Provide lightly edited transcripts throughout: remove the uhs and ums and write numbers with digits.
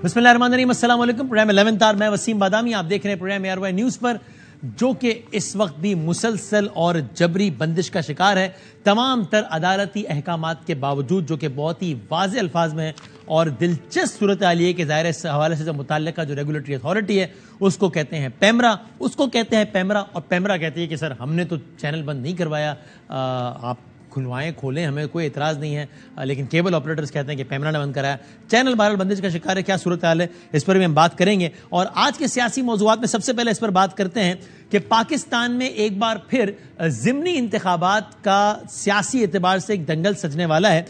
بسم اللہ الرحمن الرحیم، السلام علیکم۔ پروگرام 11 تار، میں وسیم بادامی، آپ دیکھ رہے ہیں پروگرام ARY نیوز پر، جو کہ اس وقت بھی مسلسل اور جبری بندش کا شکار ہے، تمام تر عدالتی احکامات کے باوجود، جو کہ بہت ہی واضح الفاظ میں ہیں اور دلچسپ صورتحال یہ کہ ظاہر اس حوالے سے جو متعلقہ جو ریگولیٹری اتھارٹی ہے اس کو کہتے ہیں پیمرا، اور پیمرا کہتی ہے کہ سر ہم نے تو چینل بند نہیں کروایا، آپ کھولیں، ہمیں کوئی اعتراض نہیں ہے، لیکن کیبل آپریٹرز کہتے ہیں کہ پیمرا نے بند کرایا۔ چینل بہرحال بندش کا شکار ہے، کیا صورتحال ہے اس پر بھی ہم بات کریں گے۔ اور آج کے سیاسی موضوعات میں سب سے پہلے اس پر بات کرتے ہیں کہ پاکستان میں ایک بار پھر ضمنی انتخابات کا سیاسی اعتبار سے ایک دنگل سجنے والا ہے۔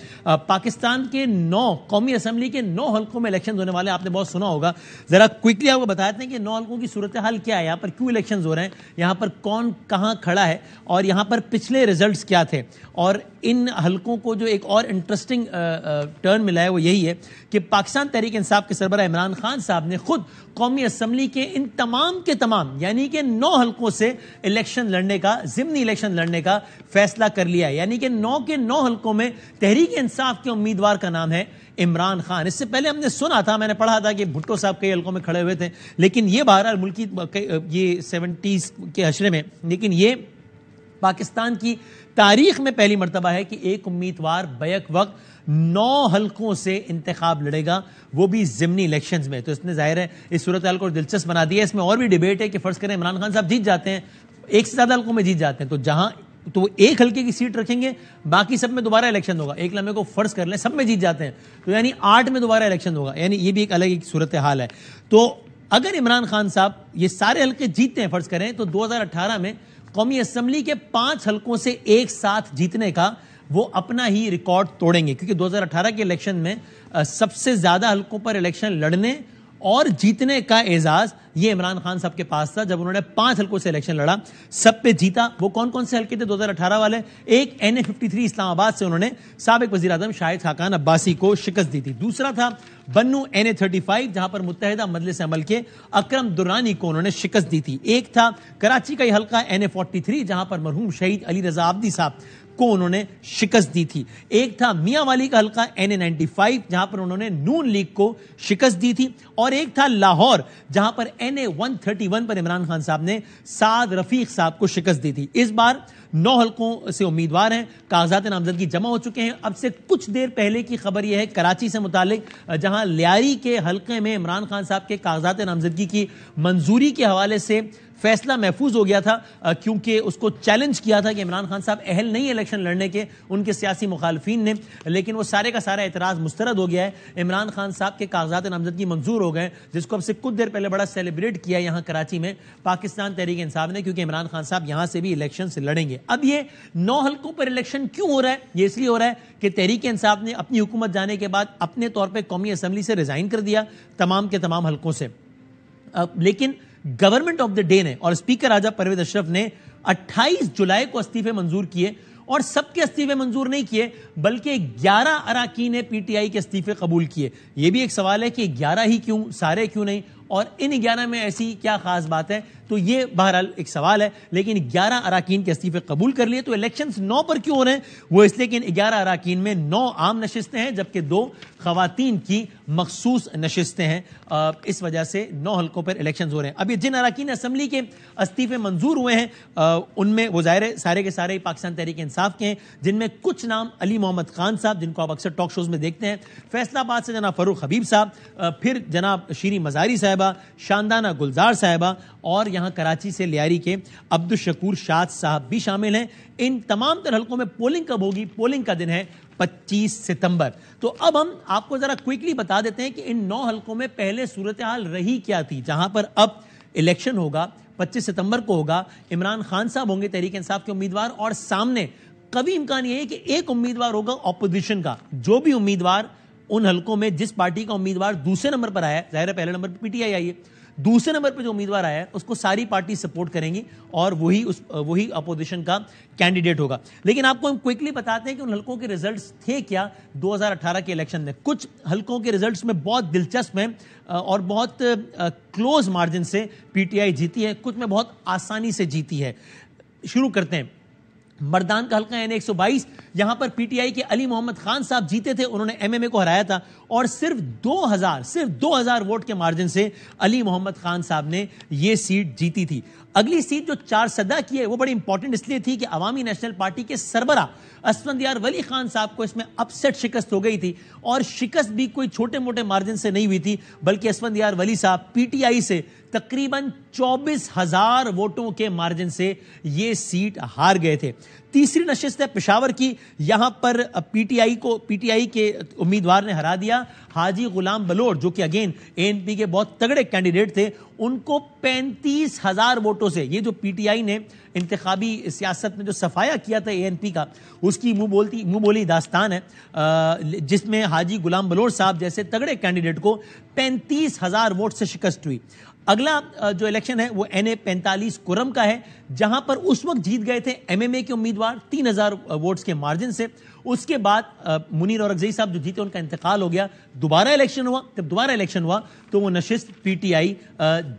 پاکستان کے 9 قومی اسمبلی کے 9 حلقوں میں الیکشن ہونے والے، آپ نے بہت سنا ہوگا۔ ذرا کوئکلی آپ کو بتاتے ہیں کہ 9 حلقوں کی صورتحال کیا ہے، یہاں پر کیوں الیکشنز ہو رہے ہیں، یہاں پر کون کہاں کھڑا ہے اور یہاں پر پچھلے ریزلٹس کیا تھے۔ اور ان حلقوں کو جو ایک اور انٹرسٹنگ ٹرن ملا ہے وہ یہی ہے کہ پاکستان تحریک انصاف کے سربراہ عمران خان صاحب نے خود قومی اسمبلی کے ان تمام کے تمام یعنی کہ 9 حلقوں سے ضمنی الیکشن لڑنے کا فیصلہ کر لیا ہے، یعنی کہ 9 کے 9 حلقوں میں تحریک انصاف کے امیدوار کا نام ہے عمران خان۔ اس سے پہلے ہم نے سنا تھا، میں نے پڑھا تھا کہ بھٹو صاحب کئی حلقوں میں کھڑے ہوئے تھے، لیکن یہ بہرحال ملکی یہ 70s کے حشرے میں، لیکن یہ پاکستان کی تاریخ میں پہلی مرتبہ ہے کہ ایک امیدوار بیک وقت 9 حلقوں سے انتخاب لڑے گا، وہ بھی ضمنی الیکشنز میں۔ تو اس نے ظاہر ہے اس صورتحال کو دلچسپ بنا دیا ہے۔ اس میں اور بھی ڈیبیٹ ہے کہ فرض کریں عمران خان صاحب جیت جاتے ہیں، ایک سے زیادہ حلقوں میں جیت جاتے ہیں، تو وہ ایک حلقے کی سیٹ رکھیں گے، باقی سب میں دوبارہ الیکشن ہوگا۔ ایک لمحے کو فرض کر لیں سب میں جیت جاتے ہیں تو یعنی 8 میں دوبارہ الیکشن ہوگا، یعنی یہ بھی ایک الگ ایک صورتحال ہے۔ تو اگر عمران خان صاحب یہ سارے حلقے جیتتے ہیں فرض کریں، تو 2018 میں قومی اسمبلی کے 5 حلقوں سے ایک ساتھ جیتنے کا وہ اپنا ہی ریکارڈ توڑیں گے، کیونکہ 2018 کے الیکشن میں سب سے زیادہ حلقوں پر الیکشن لڑنے اور جیتنے کا اعزاز یہ عمران خان صاحب کے پاس تھا، جب انہوں نے 5 حلقوں سے الیکشن لڑا، سب پہ جیتا۔ وہ کون کون سے حلقے تھے 2018 والے؟ ایک NA53 اسلام آباد سے انہوں نے سابق وزیر اعظم شاہد خاقان عباسی کو شکست دی تھی۔ دوسرا تھا بنو NA35 جہاں پر متحدہ مجلس عمل کے اکرم درانی کو انہوں نے شکست دی تھی۔ ایک تھا کراچی کا یہ حلقہ NA43 جہاں پر مرحوم شہید علی رضا عابدی صاحب کو انہوں نے شکست دی تھی۔ ایک تھا میاں والی کا حلقہ NA95 جہاں پر انہوں نے نون لیگ کو شکست دی تھی، اور ایک تھا لاہور جہاں پر NA131 پر عمران خان صاحب نے سعد رفیق صاحب کو شکست دی تھی۔ اس بار 9 حلقوں سے امیدوار ہیں، کاغذات نامزدگی جمع ہو چکے ہیں۔ اب سے کچھ دیر پہلے کی خبر یہ ہے کراچی سے متعلق، جہاں لیاری کے حلقے میں عمران خان صاحب کے کاغذات نامزدگی کی منظوری کے حوالے سے فیصلہ محفوظ ہو گیا تھا، کیونکہ اس کو چیلنج کیا تھا کہ عمران خان صاحب اہل نہیں الیکشن لڑنے کے، ان کے سیاسی مخالفین نے، لیکن وہ سارے کا سارا اعتراض مسترد ہو گیا ہے۔ عمران خان صاحب کے کاغذات نامزدگی منظور ہو گئے، جس کو اب سے کچھ دیر پہلے بڑا سیلیبریٹ کیا یہاں کراچی میں پاکستان تحریک انصاف نے، کیونکہ عمران خان صاحب یہاں سے بھی الیکشن سے لڑیں گے۔ اب یہ 9 حلقوں پر الیکشن کیوں ہو رہا ہے؟ یہ اس لیے ہو رہا ہے کہ تحریک انصاف نے اپنی حکومت جانے کے بعد اپنے طور پہ قومی اسمبلی سے ریزائن کر دیا تمام کے تمام حلقوں سے، لیکن گورنمنٹ آف دا ڈے نے اور اسپیکر راجہ پرویز اشرف نے 28 جولائی کو استعفے منظور کیے، اور سب کے استعفے منظور نہیں کیے بلکہ 11 اراکین PTI کے استعفے قبول کیے۔ یہ بھی ایک سوال ہے کہ 11 ہی کیوں، سارے کیوں نہیں، اور ان 11 میں ایسی کیا خاص بات ہے؟ تو یہ بہرحال ایک سوال ہے، لیکن 11 اراکین کے استعفے قبول کر لیے۔ تو الیکشنز 9 پر کیوں ہو رہے ہیں؟ وہ اس لیے کہ 11 اراکین میں 9 عام نشستیں ہیں، جبکہ 2 خواتین کی مخصوص نشستیں ہیں، اس وجہ سے 9 حلقوں پر الیکشنز ہو رہے ہیں۔ اب یہ جن اراکین اسمبلی کے استعفے منظور ہوئے ہیں ان میں وہ ظاہر ہے سارے کے سارے پاکستان تحریک انصاف کے ہیں، جن میں کچھ نام علی محمد خان صاحب، جن کو آپ اکثر ٹاک شوز میں دیکھتے ہیں، فیصل آباد سے جناب فروخ حبیب صاحب، پھر جناب شیریں مزاری صاحبہ، شاندانہ گلزار صاحبہ، اور یہاں کراچی سے لیاری کے عبدالشکور شاد صاحب بھی شامل ہیں۔ ان تمام تر حلقوں میں پولنگ کب ہوگی؟ پولنگ کا دن ہے 25 ستمبر۔ تو اب ہم آپ کو ذرا کوئکلی بتا دیتے ہیں کہ ان 9 حلقوں میں پہلے صورتحال رہی کیا تھی، جہاں پر اب الیکشن ہوگا 25 ستمبر کو ہوگا۔ عمران خان صاحب ہوں گے تحریک انصاف کے امیدوار، اور سامنے قوی امکان یہ ہے کہ ایک امیدوار ہوگا اپوزیشن کا۔ جو بھی امیدوار ان حلقوں میں، جس پارٹی کا امیدوار دوسرے نمبر پر آیا ہے، ظاہر ہے پہلے نمبر پہ PTI آئی ہے، دوسرے نمبر پہ جو امیدوار آیا ہے اس کو ساری پارٹی سپورٹ کریں گی، اور وہی اپوزیشن کا کینڈیڈیٹ ہوگا۔ لیکن آپ کو ہم کوئکلی بتاتے ہیں کہ ان حلقوں کے ریزلٹس تھے کیا 2018 کے الیکشن میں۔ کچھ حلقوں کے ریزلٹس میں بہت دلچسپ ہیں اور بہت کلوز مارجن سے PTI جیتی ہے، کچھ میں بہت آسانی سے جیتی ہے۔ شروع کرتے ہیں۔ مردان کا حلقہ یعنی 122 یہاں پر پی ٹی آئی کے علی محمد خان صاحب جیتے تھے, انہوں نے ایم ایم اے کو ہرایا تھا اور صرف 2000 ووٹ کے مارجن سے علی محمد خان صاحب نے یہ سیٹ جیتی تھی. اگلی سیٹ جو 4 صدا کی ہے وہ بڑی امپورٹنٹ اس لیے تھی کہ عوامی نیشنل پارٹی کے سربراہ اسفندیار ولی خان صاحب کو اس میں اپسیٹ شکست ہو گئی تھی, اور شکست بھی کوئی چھوٹے موٹے مارجن سے نہیں ہوئی تھی بلکہ اسفندیار ولی صاحب پی ٹی آئی سے تقریباً 24,000 ووٹوں کے مارجن سے یہ سیٹ ہار گئے تھے. تیسری نشست ہے پشاور کی, یہاں پر پی ٹی آئی کے امیدوار نے ہرا دیا حاجی غلام بلوچ جو کہ اگین اے این پی کے بہت تگڑے کینڈیڈیٹ تھے, ان کو 35,000 ووٹوں سے. یہ جو پی ٹی آئی نے انتخابی سیاست میں جو صفایا کیا تھا اے این پی کا, اس کی منہ بولی داستان ہے, جس میں حاجی غلام بلوچ صاحب جیسے تگڑے کینڈیڈیٹ کو 35,000 ووٹ سے شکست ہوئی. اگلا جو الیکشن ہے وہ این اے 45 کرم کا ہے, جہاں پر اس وقت جیت گئے تھے ایم ایم اے کے امیدوار 3,000 ووٹس کے مارجن سے. اس کے بعد منیر اورکزئی صاحب جو جیتے ان کا انتقال ہو گیا, دوبارہ الیکشن ہوا تو وہ نشست پی ٹی آئی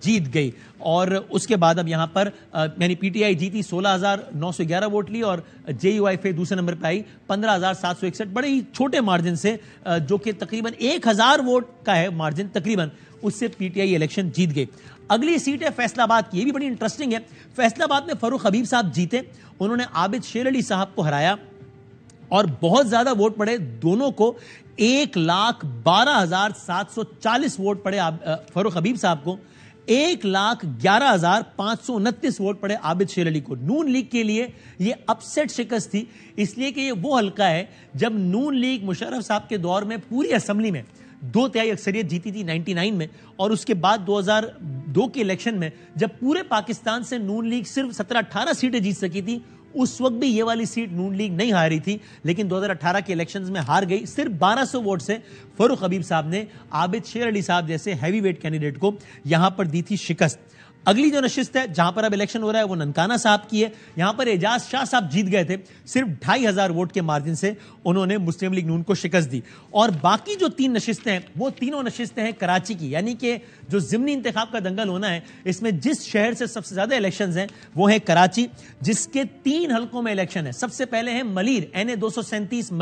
جیت گئی. اور اس کے بعد اب یہاں پر یعنی پی ٹی آئی جیتی 16,911 ووٹ لی, اور جے یو آئی دوسرے نمبر پہ آئی 15,761 بڑے ہی چھوٹے مارجن سے, جو کہ تقریباً 1,000 ووٹ کا ہے مارجن تقریباً, اس سے پی ٹی آئی الیکشن جیت گئی. اگلی سیٹ ہے فیصل آباد کی, یہ بھی بڑی انٹرسٹنگ ہے. فیصل آباد میں فاروق حبیب صاحب جیتے, انہوں نے عابد شیر علی صاحب کو ہرایا اور بہت زیادہ ووٹ پڑے دونوں کو, 1,12,740 ووٹ پڑے فاروق حبیب صاحب کو, 1,11,529 ووٹ پڑے عابد شیر علی کو. نون لیگ کے لیے یہ اپسیٹ شکست تھی, اس لیے کہ یہ وہ حلقہ ہے جب نون لیگ مشرف صاحب کے دور میں پوری اسمبلی میں 2/3 اکثریت جیتی تھی 99 میں, اور اس کے بعد 2002 کے الیکشن میں جب پورے پاکستان سے نون لیگ صرف 17-18 سیٹیں جیت سکی تھی, اس وقت بھی یہ والی سیٹ نون لیگ نہیں ہاری تھی, لیکن 2018 کے الیکشنز میں ہار گئی. صرف 1,200 ووٹ سے فاروق حبیب صاحب نے عابد شیر علی صاحب جیسے ہیوی ویٹ کینڈیڈیٹ کو یہاں پر دی تھی شکست. اگلی جو نشست ہے جہاں پر اب الیکشن ہو رہا ہے وہ ننکانہ صاحب کی ہے. یہاں پر اعجاز شاہ صاحب جیت گئے تھے, صرف 2,500 ووٹ کے مارجن سے انہوں نے مسلم لیگ نون کو شکست دی. اور باقی جو 3 نشستیں ہیں وہ تینوں نشستیں ہیں کراچی کی, یعنی کہ جو ضمنی انتخاب کا دنگل ہونا ہے اس میں جس شہر سے سب سے زیادہ الیکشنز ہیں وہ ہے کراچی, جس کے 3 حلقوں میں الیکشن ہے. سب سے پہلے ہے ملیر, این اے 237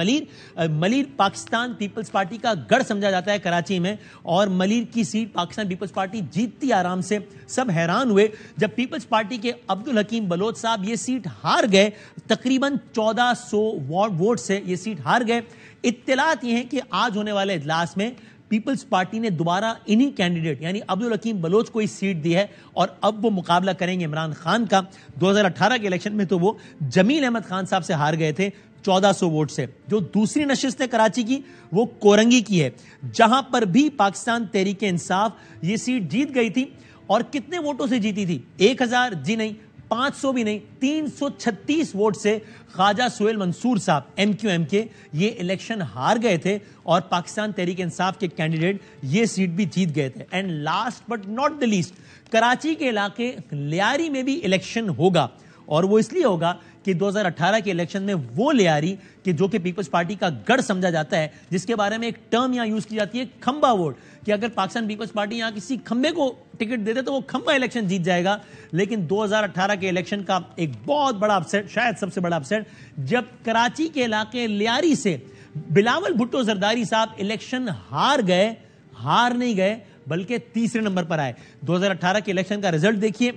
ملیر پاکستان پیپلز پارٹی کا گڑھ سمجھا جاتا ہے کراچی میں, اور ملیر کی سیٹ پاکستان پیپلز پارٹی جیتتی آرام سے. سب حیران ہوئے جب پیپلز پارٹی کے عبدالحکیم بلوچ صاحب یہ سیٹ ہار گئے, تقریباً 1,400 ووٹ سے یہ سیٹ ہار گئے. اطلاعات یہ ہیں کہ آج ہونے والے اجلاس میں پیپلز پارٹی نے دوبارہ انہی کینڈیڈیٹ یعنی عبدالحکیم بلوچ کو سیٹ دی ہے, اور اب وہ مقابلہ کریں گے عمران خان کا. 2018 کے الیکشن میں تو وہ جمیل احمد خان صاحب سے ہار گئے تھے 1,400 ووٹ سے. جو دوسری نشست ہے کراچی کی وہ کورنگی کی ہے, جہاں پر بھی پاکستان تحریک انصاف یہ سیٹ جیت گئی تھی. اور کتنے ووٹوں سے جیتی تھی؟ 1,000 جی نہیں, 500 بھی نہیں, 336 ووٹ سے خواجہ سہیل منصور صاحب ایم کیو ایم کے یہ الیکشن ہار گئے تھے, اور پاکستان تحریک انصاف کے کینڈیڈیٹ یہ سیٹ بھی جیت گئے تھے. And last but not the least, Karachi کے علاقے لیاری میں بھی الیکشن ہوگا, اور وہ اس لیے ہوگا کہ 2018 کے الیکشن میں وہ لیاری کہ جو کہ پیپلز پارٹی کا گڑھ سمجھا جاتا ہے, جس کے بارے میں ایک ٹرم یہاں یوز کی جاتی ہے کھمبا ووٹ, کہ اگر پاکستان پیپلز پارٹی یہاں کسی کھمبے کو ٹکٹ دے دے تو وہ کھمبا الیکشن جیت جائے گا. لیکن 2018 کے الیکشن کا ایک بہت بڑا اپسیٹ, شاید سب سے بڑا اپسیٹ, جب کراچی کے علاقے لیاری سے بلاول بھٹو زرداری صاحب الیکشن ہار نہیں گئے بلکہ تیسرے نمبر پر آئے. 2018 کے الیکشن کا رزلٹ دیکھیے,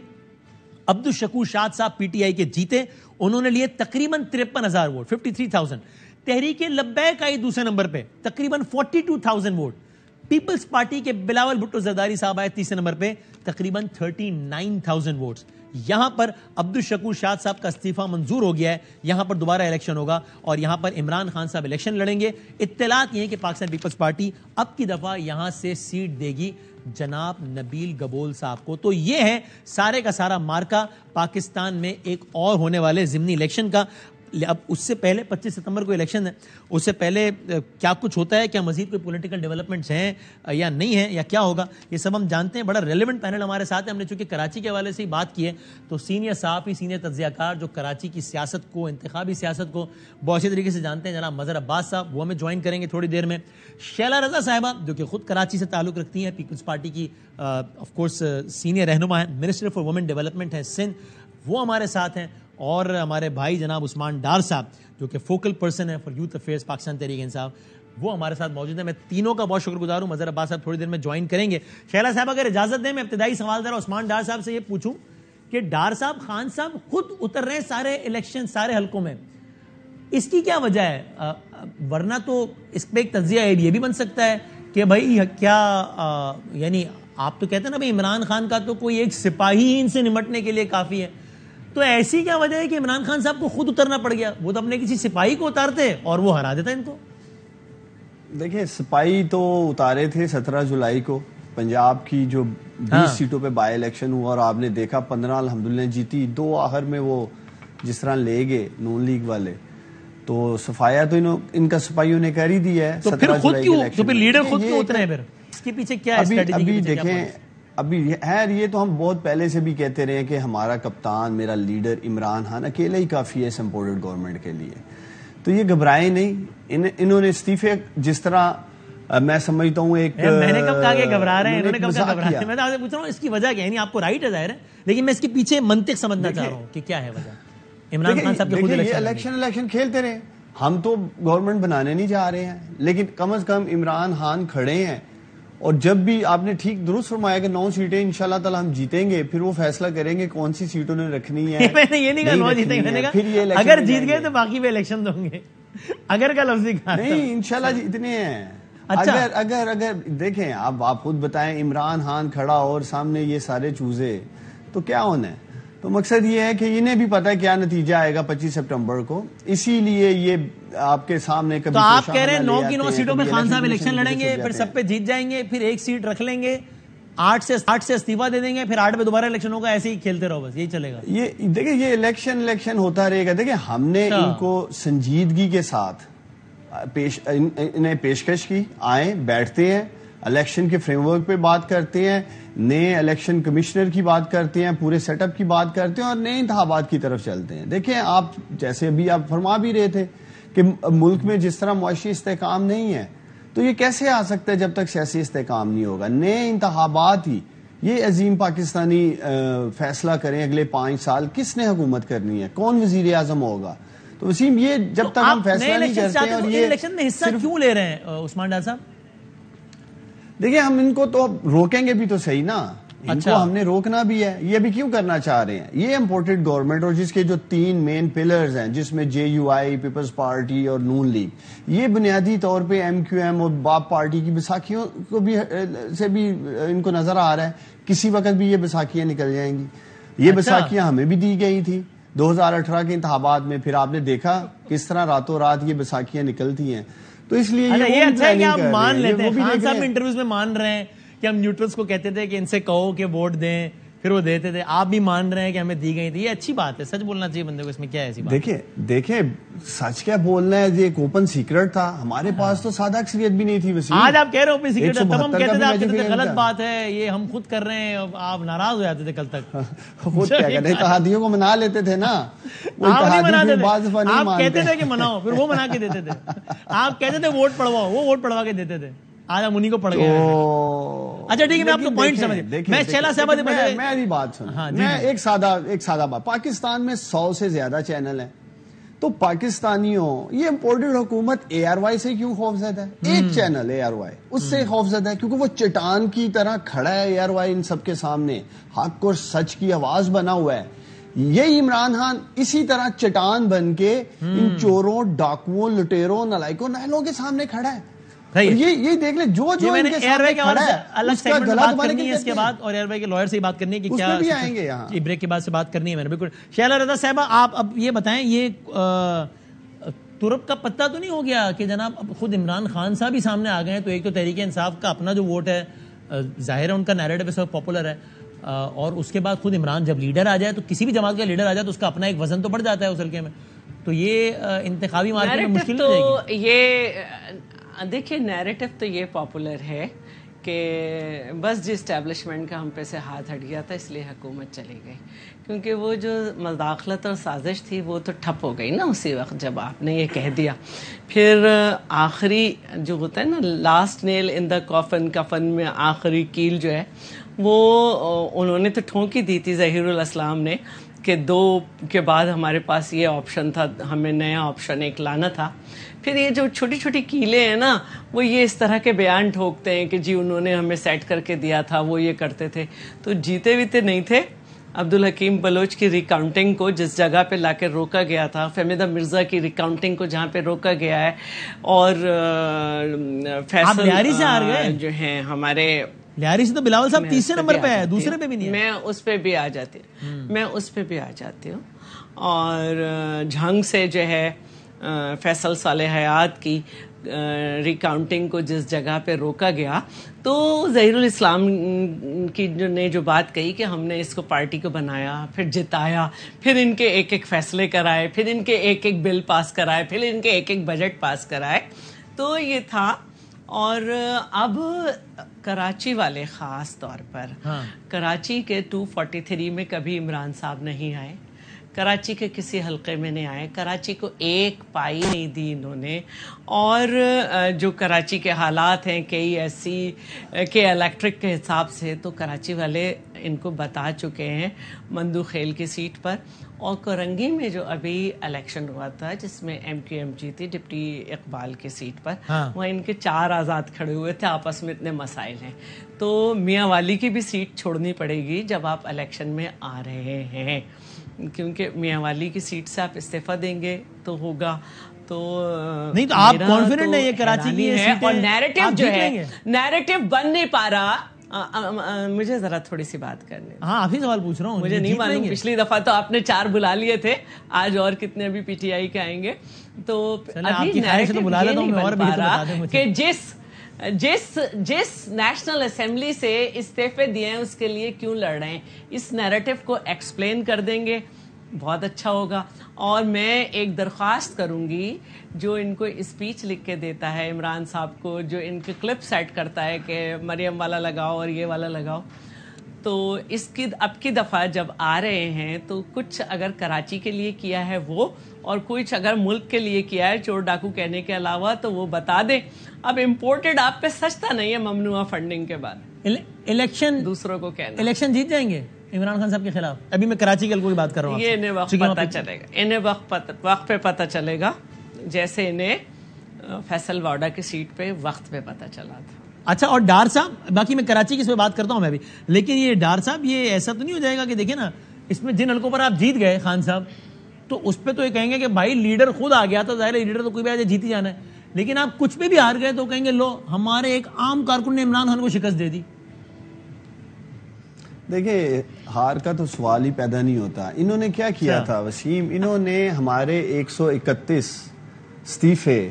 عبدالشکور شاد صاحب پی ٹی آئی کے جیتے, انہوں نے لیے تقریباً 53,000 ووٹ, 53,000. تحریک لبیک آئی دوسرے نمبر پہ, تقریباً 42,000 ووٹ. پیپلز پارٹی کے بلاول بھٹو زرداری صاحب آئے تیسرے نمبر پہ, تقریباً 39,000 ووٹس. یہاں پر عبدالشکور شاد صاحب کا استعفیٰ منظور ہو گیا ہے, یہاں پر دوبارہ الیکشن ہوگا اور یہاں پر عمران خان صاحب الیکشن لڑیں گے. اطلاعات یہ ہیں کہ پاکستان پیپلز پارٹی اب کی دفعہ یہاں سے سیٹ دے گی جناب نبیل گبول صاحب کو. تو یہ ہے سارے کا سارا مارکا پاکستان میں ایک اور ہونے والے ضمنی الیکشن کا. اب اس سے پہلے 25 ستمبر کو الیکشن ہے, اس سے پہلے کیا کچھ ہوتا ہے, کیا مزید کوئی پولیٹیکل ڈیولپمنٹس ہیں یا نہیں ہیں, یا کیا ہوگا, یہ سب ہم جانتے ہیں. بڑا ریلیونٹ پینل ہمارے ساتھ ہے. ہم نے چونکہ کراچی کے حوالے سے ہی بات کی ہے تو سینئر صحافی, سینئر تجزیہ کار جو کراچی کی سیاست کو, انتخابی سیاست کو بہت اچھی طریقے سے جانتے ہیں, جناب مظہر عباس صاحب, وہ ہمیں جوائن کریں گے تھوڑی دیر میں. شیلا رضا صاحبہ جو کہ خود کراچی سے تعلق رکھتی ہیں, پیپلز پارٹی کی آف کورس سینئر رہنما ہیں, منسٹر فار وومن ڈیولپمنٹ ہے سندھ, وہ ہمارے ساتھ ہیں. اور ہمارے بھائی جناب عثمان ڈار صاحب جو کہ فوکل پرسن ہے for youth affairs Pakistan Tehreek Insaf, وہ ہمارے ساتھ موجود ہیں. میں تینوں کا بہت شکر گزار ہوں. مظہر عباس صاحب تھوڑی دیر میں جوائن کریں گے. شیلا صاحب اگر اجازت دیں میں ابتدائی سوال ذرا عثمان ڈار صاحب سے یہ پوچھوں کہ ڈار صاحب خان صاحب خود اتر رہے ہیں سارے الیکشن سارے حلقوں میں, اس کی کیا وجہ ہے؟ ورنہ تو اس پہ ایک تجزیہ یہ بھی بن سکتا ہے کہ بھائی کیا یعنی آپ تو کہتے ہیں نا بھائی عمران خان کا تو کوئی ایک سپاہی ہی ان سے نمٹنے کے لیے کافی ہے, تو ایسی کیا وجہ ہے کہ عمران خان صاحب کو خود اترنا پڑ گیا؟ وہ تو اپنے کسی سپاہی کو اتارتے اور وہ ہرا دیتا ان کو. دیکھیں سپاہی تو اتارے تھے 17 جولائی کو پنجاب کی جو 20 سیٹوں پہ بائی الیکشن ہوا, اور آپ نے دیکھا 15 الحمدللہ جیتی, 2 آخر میں وہ جس طرح لے گئے نون لیگ والے, تو صفایا تو ان کا سپاہیوں نے کر ہی دیا ہے. تو پھر خود کیوں, تو پھر لیڈر خود کیوں اترے ہیں پھر؟ اس کے پیچھے کیا ہے اسٹریٹجی؟ ابھی دیکھیں ابھی خیر یہ تو ہم بہت پہلے سے بھی کہتے رہے ہیں کہ ہمارا کپتان میرا لیڈر عمران خان اکیلا ہی کافی ہے اس امپورٹڈ گورنمنٹ کے لیے, تو یہ گھبرائے نہیں. انہوں نے استعفے جس طرح میں سمجھتا ہوں ایک میں نے کب کہا کہ گھبرا رہے ہیں, انہوں نے کب کہا گھبرا رہے ہیں؟ میں تو آپ سے پوچھ رہا ہوں اس کی وجہ کیا ہے, یعنی آپ کو رائٹ ہے ظاہر ہے, لیکن میں اس کے پیچھے منطق سمجھنا چاہ رہا ہوں کہ کیا ہے وجہ. عمران خان صاحب کے خود الیکشن کھیلتے رہے, ہم تو گورنمنٹ بنانے نہیں جا رہے ہیں, لیکن کم از کم عمران خان کھڑے ہیں, اور جب بھی آپ نے ٹھیک درست فرمایا کہ 9 سیٹیں انشاءاللہ تعالی ہم جیتیں گے, پھر وہ فیصلہ کریں گے کون سی سیٹوں نے رکھنی ہے. میں نے یہ نہیں کہا 9 جیتیں گے, میں نے کہا اگر جیت گئے تو باقی بھی الیکشن دوں گے, اگر کا لفظ نہیں انشاءاللہ جیتنے ہیں. اگر دیکھیں آپ خود بتائیں عمران خان کھڑا اور سامنے یہ سارے چوزے, تو کیا ہونا ہے؟ تو مقصد یہ ہے کہ انہیں بھی پتا ہے کیا نتیجہ آئے گا 25 سپٹمبر کو, اسی لیے یہ آپ کے سامنے کبھی. تو آپ کہہ رہے ہیں 9 کی 9 سیٹوں میں خان صاحب الیکشن لڑیں گے, پھر سب پہ جیت جائیں گے, پھر ایک سیٹ رکھ لیں گے, 8 سے استعفا دے دیں گے, پھر 8 پہ دوبارہ الیکشن ہوگا, ایسے ہی کھیلتے رہو, بس یہی چلے گا. یہ دیکھیں یہ الیکشن ہوتا رہے گا. دیکھیں ہم نے ان کو سنجیدگی کے ساتھ انہیں پیشکش کی, آئیں بیٹھتے ہیں, الیکشن کے فریم ورک پہ بات کرتے ہیں, نئے الیکشن کمشنر کی بات کرتے ہیں, پورے سیٹ اپ کی بات کرتے ہیں, اور نئے انتخابات کی طرف چلتے ہیں. دیکھیں آپ جیسے ابھی آپ فرما بھی رہے تھے کہ ملک میں جس طرح معاشی استحکام نہیں ہے, تو یہ کیسے آ سکتا ہے جب تک سیاسی استحکام نہیں ہوگا. نئے انتخابات ہی یہ عظیم پاکستانی فیصلہ کریں اگلے 5 سال کس نے حکومت کرنی ہے, کون وزیر اعظم ہوگا. تو وسیم یہ جب تک ہم فیصلہ نہیں کرتے ہیں, اور یہ الیکشن میں حصہ کیوں لے رہے ہیں عثمان ڈار صاحب؟ دیکھیں ہم ان کو تو روکیں گے بھی تو صحیح نا, ان کو ہم نے روکنا بھی ہے. یہ بھی کیوں کرنا چاہ رہے ہیں؟ یہ امپورٹڈ گورنمنٹ, اور جس کے جو 3 مین پلرز ہیں جس میں JUI, پیپلز پارٹی اور نون لیگ, یہ بنیادی طور پہ MQM اور باپ پارٹی کی بیساکھیوں کو بھی سے بھی ان کو نظر آ رہا ہے کسی وقت بھی یہ بیساکھیاں نکل جائیں گی. یہ بیساکھیاں ہمیں بھی دی گئی تھی 2018 کے انتخابات میں, پھر آپ نے دیکھا کس طرح راتوں رات یہ بیساکھیاں نکلتی ہیں. تو اس لیے یہ اچھا ہے کہ آپ مان لیتے ہیں, خان صاحب انٹرویوز میں مان رہے ہیں کہ ہم نیوٹرلز کو کہتے تھے کہ ان سے کہو کہ ووٹ دیں, پھر وہ دیتے تھے, آپ بھی مان رہے ہیں کہ ہمیں دی گئی تھی. یہ اچھی بات ہے, سچ بولنا چاہیے بندے کو, اس میں کیا ہے ایسی بات؟ دیکھیں سچ کیا بولنا ہے, یہ ایک اوپن سیکرٹ تھا, ہمارے پاس تو سادہ اکثریت بھی نہیں تھی. وسیم آج آپ کہہ رہے ہو اوپن سیکرٹ ہے, تب ہم کہتے تھے, آپ کہتے تھے غلط بات ہے, یہ ہم خود کر رہے ہیں, آپ ناراض ہو جاتے تھے کل تک. خود کیا کریں, اتحادیوں کو منا لیتے تھے نا, آپ نہیں مناتے تھے, آپ کہتے تھے کہ مناؤ, پھر وہ منا کے دیتے تھے. آپ کہتے تھے ووٹ پڑھواؤ, وہ ووٹ پڑھوا کے دیتے تھے. آج ہم انہیں کو پڑھ گئے. اچھا ٹھیک ہے, میں آپ کو پوائنٹ سمجھ, میں شیلا صاحب میری بات سن, میں ایک سادہ بات, پاکستان میں 100 سے زیادہ چینل ہیں, تو پاکستانیوں یہ امپورٹڈ حکومت ARY سے کیوں خوفزدہ ہے؟ ایک چینل ARY اس سے خوفزدہ ہے کیونکہ وہ چٹان کی طرح کھڑا ہے ARY ان سب کے سامنے, حق اور سچ کی آواز بنا ہوا ہے. یہ عمران خان اسی طرح چٹان بن کے ان چوروں, ڈاکوؤں, لٹیروں, نلائکوں, نہلوں کے سامنے کھڑا ہے. یہ دیکھ لیں جو ان کے سامنے کھڑا ہے, الگ سیگمنٹ میں بات کرنی ہے اس کے بعد, اور ایئر وائی کے لائر سے بات کرنی ہے کہ کیا بھی آئیں گے یہاں, بریک کے بعد سے بات کرنی ہے. میں نے بالکل. شیلا رضا صاحبہ آپ اب یہ بتائیں, یہ ترک کا پتہ تو نہیں ہو گیا کہ جناب اب خود عمران خان صاحب ہی سامنے آ گئے ہیں؟ تو ایک تو تحریک انصاف کا اپنا جو ووٹ ہے, ظاہر ہے ان کا نیریٹو اس وقت پاپولر ہے, اور اس کے بعد خود عمران جب لیڈر آ جائے, تو کسی بھی جماعت کا لیڈر آ جائے تو اس کا اپنا ایک وزن تو بڑھ جاتا ہے اس حلقے میں. تو یہ انتخابی مارکیٹ میں مشکل ہو جائے گی. یہ دیکھیے نیریٹو تو یہ پاپولر ہے کہ بس جو اسٹیبلشمنٹ کا ہم پہ سے ہاتھ ہٹ گیا تھا اس لیے حکومت چلی گئی, کیونکہ وہ جو مداخلت اور سازش تھی وہ تو ٹھپ ہو گئی نا اسی وقت جب آپ نے یہ کہہ دیا. پھر آخری جو ہوتا ہے نا لاسٹ نیل ان دا کفن میں آخری کیل جو ہے وہ انہوں نے تو ٹھونکی دی تھی ظہیر الاسلام نے کہ 2 کے بعد ہمارے پاس یہ آپشن تھا, ہمیں نیا آپشن ایک لانا تھا. پھر یہ جو چھوٹی چھوٹی کیلیں ہیں نا, وہ یہ اس طرح کے بیان ٹھوکتے ہیں کہ جی انہوں نے ہمیں سیٹ کر کے دیا تھا, وہ یہ کرتے تھے. تو جیتے ویتے نہیں تھے. عبدالحکیم بلوچ کی ریکاؤنٹنگ کو جس جگہ پہ لا کے روکا گیا تھا, فہمیدہ مرزا کی ریکاؤنٹنگ کو جہاں پہ روکا گیا ہے, اور فیصل جو ہیں ہمارے لیاری سے تو بلاول صاحب تیسرے نمبر پہ ہے, دوسرے پہ بھی نہیں ہے. میں اس پہ بھی آ جاتی ہوں. اور جھنگ سے جو ہے فیصل صالح حیات کی ریکاؤنٹنگ کو جس جگہ پہ روکا گیا, تو ظہیر الاسلام کی نے جو بات کہی کہ ہم نے اس کو پارٹی کو بنایا, پھر جتایا, پھر ان کے ایک ایک فیصلے کرائے, پھر ان کے ایک ایک بل پاس کرائے, پھر ان کے ایک ایک بجٹ پاس کرائے, تو یہ تھا. اور اب کراچی والے خاص طور پر کراچی کے 243 میں کبھی عمران صاحب نہیں آئے, کراچی کے کسی حلقے میں نہیں آئے, کراچی کو ایک پائی نہیں دی انہوں نے. اور جو کراچی کے حالات ہیں KESC کے الیکٹرک کے حساب سے, تو کراچی والے ان کو بتا چکے ہیں مندو خیل کی سیٹ پر. اور کرنگی میں جو ابھی الیکشن ہوا تھا جس میں MQM جیتی ڈپٹی اقبال کی سیٹ پر, وہاں ان کے 4 آزاد کھڑے ہوئے تھے, آپس میں اتنے مسائل ہیں. تو میاں والی کی بھی سیٹ چھوڑنی پڑے گی جب آپ الیکشن میں آ رہے ہیں, کیونکہ میاں والی کی سیٹ سے آپ استعفیٰ دیں گے تو ہوگا. تو نہیں تو آپ کانفیڈنٹ ہیں یہ کراچی کی ہے, اور نیریٹو جو ہے نیریٹو بن نہیں پا رہا. مجھے ذرا تھوڑی سی بات کرنے. ہاں آپ ہی سوال پوچھ رہا ہوں, مجھے نہیں معلوم, پچھلی دفعہ تو آپ نے 4 بلا لیے تھے, آج اور کتنے ابھی PTI کے آئیں گے. تو ابھی نیریٹو یہ نہیں بن پا رہا کہ جس نیشنل اسمبلی سے استعفے دیے ہیں اس کے لیے کیوں لڑ رہے ہیں. اس نیریٹو کو ایکسپلین کر دیں گے بہت اچھا ہوگا. اور میں ایک درخواست کروں گی, جو ان کو اسپیچ لکھ کے دیتا ہے عمران صاحب کو, جو ان کے کلپ سیٹ کرتا ہے کہ مریم والا لگاؤ اور یہ والا لگاؤ, تو اس کی اب کی دفعہ جب آ رہے ہیں تو کچھ اگر کراچی کے لیے کیا ہے وہ, اور کچھ اگر ملک کے لیے کیا ہے چور ڈاکو کہنے کے علاوہ, تو وہ بتا دیں. اب امپورٹڈ آپ پہ سچتا نہیں ہے ممنوعہ فنڈنگ کے بعد. الیکشن دوسروں کو کہنا, الیکشن جیت جائیں گے عمران خان صاحب کے خلاف. ابھی میں کراچی کے کوئی بات کر رہا ہوں, یہ انہیں وقت پتہ چلے گا, انہیں وقت پہ پتہ چلے گا, جیسے انہیں فیصل واڈا کی سیٹ پہ وقت پہ پتہ چلا تھا. اچھا, اور ڈار صاحب, باقی میں کراچی کی اس پہ بات کرتا ہوں میں بھی, لیکن یہ ڈار صاحب یہ ایسا تو نہیں ہو جائے گا کہ دیکھیں نا, اس میں جن حلقوں پر آپ جیت گئے خان صاحب, تو اس پہ تو یہ کہیں گے کہ بھائی لیڈر خود آ گیا تھا, ظاہر ہے لیڈر تو کوئی بھی آج جیت ہی جانا ہے, لیکن آپ کچھ پہ بھی ہار گئے تو کہیں گے لو ہمارے ایک عام کارکن نے عمران خان کو شکست دے دی. دیکھیں ہار کا تو سوال ہی پیدا نہیں ہوتا. انہوں نے کیا کیا تھا وسیم, انہوں نے ہمارے 131 استعفے,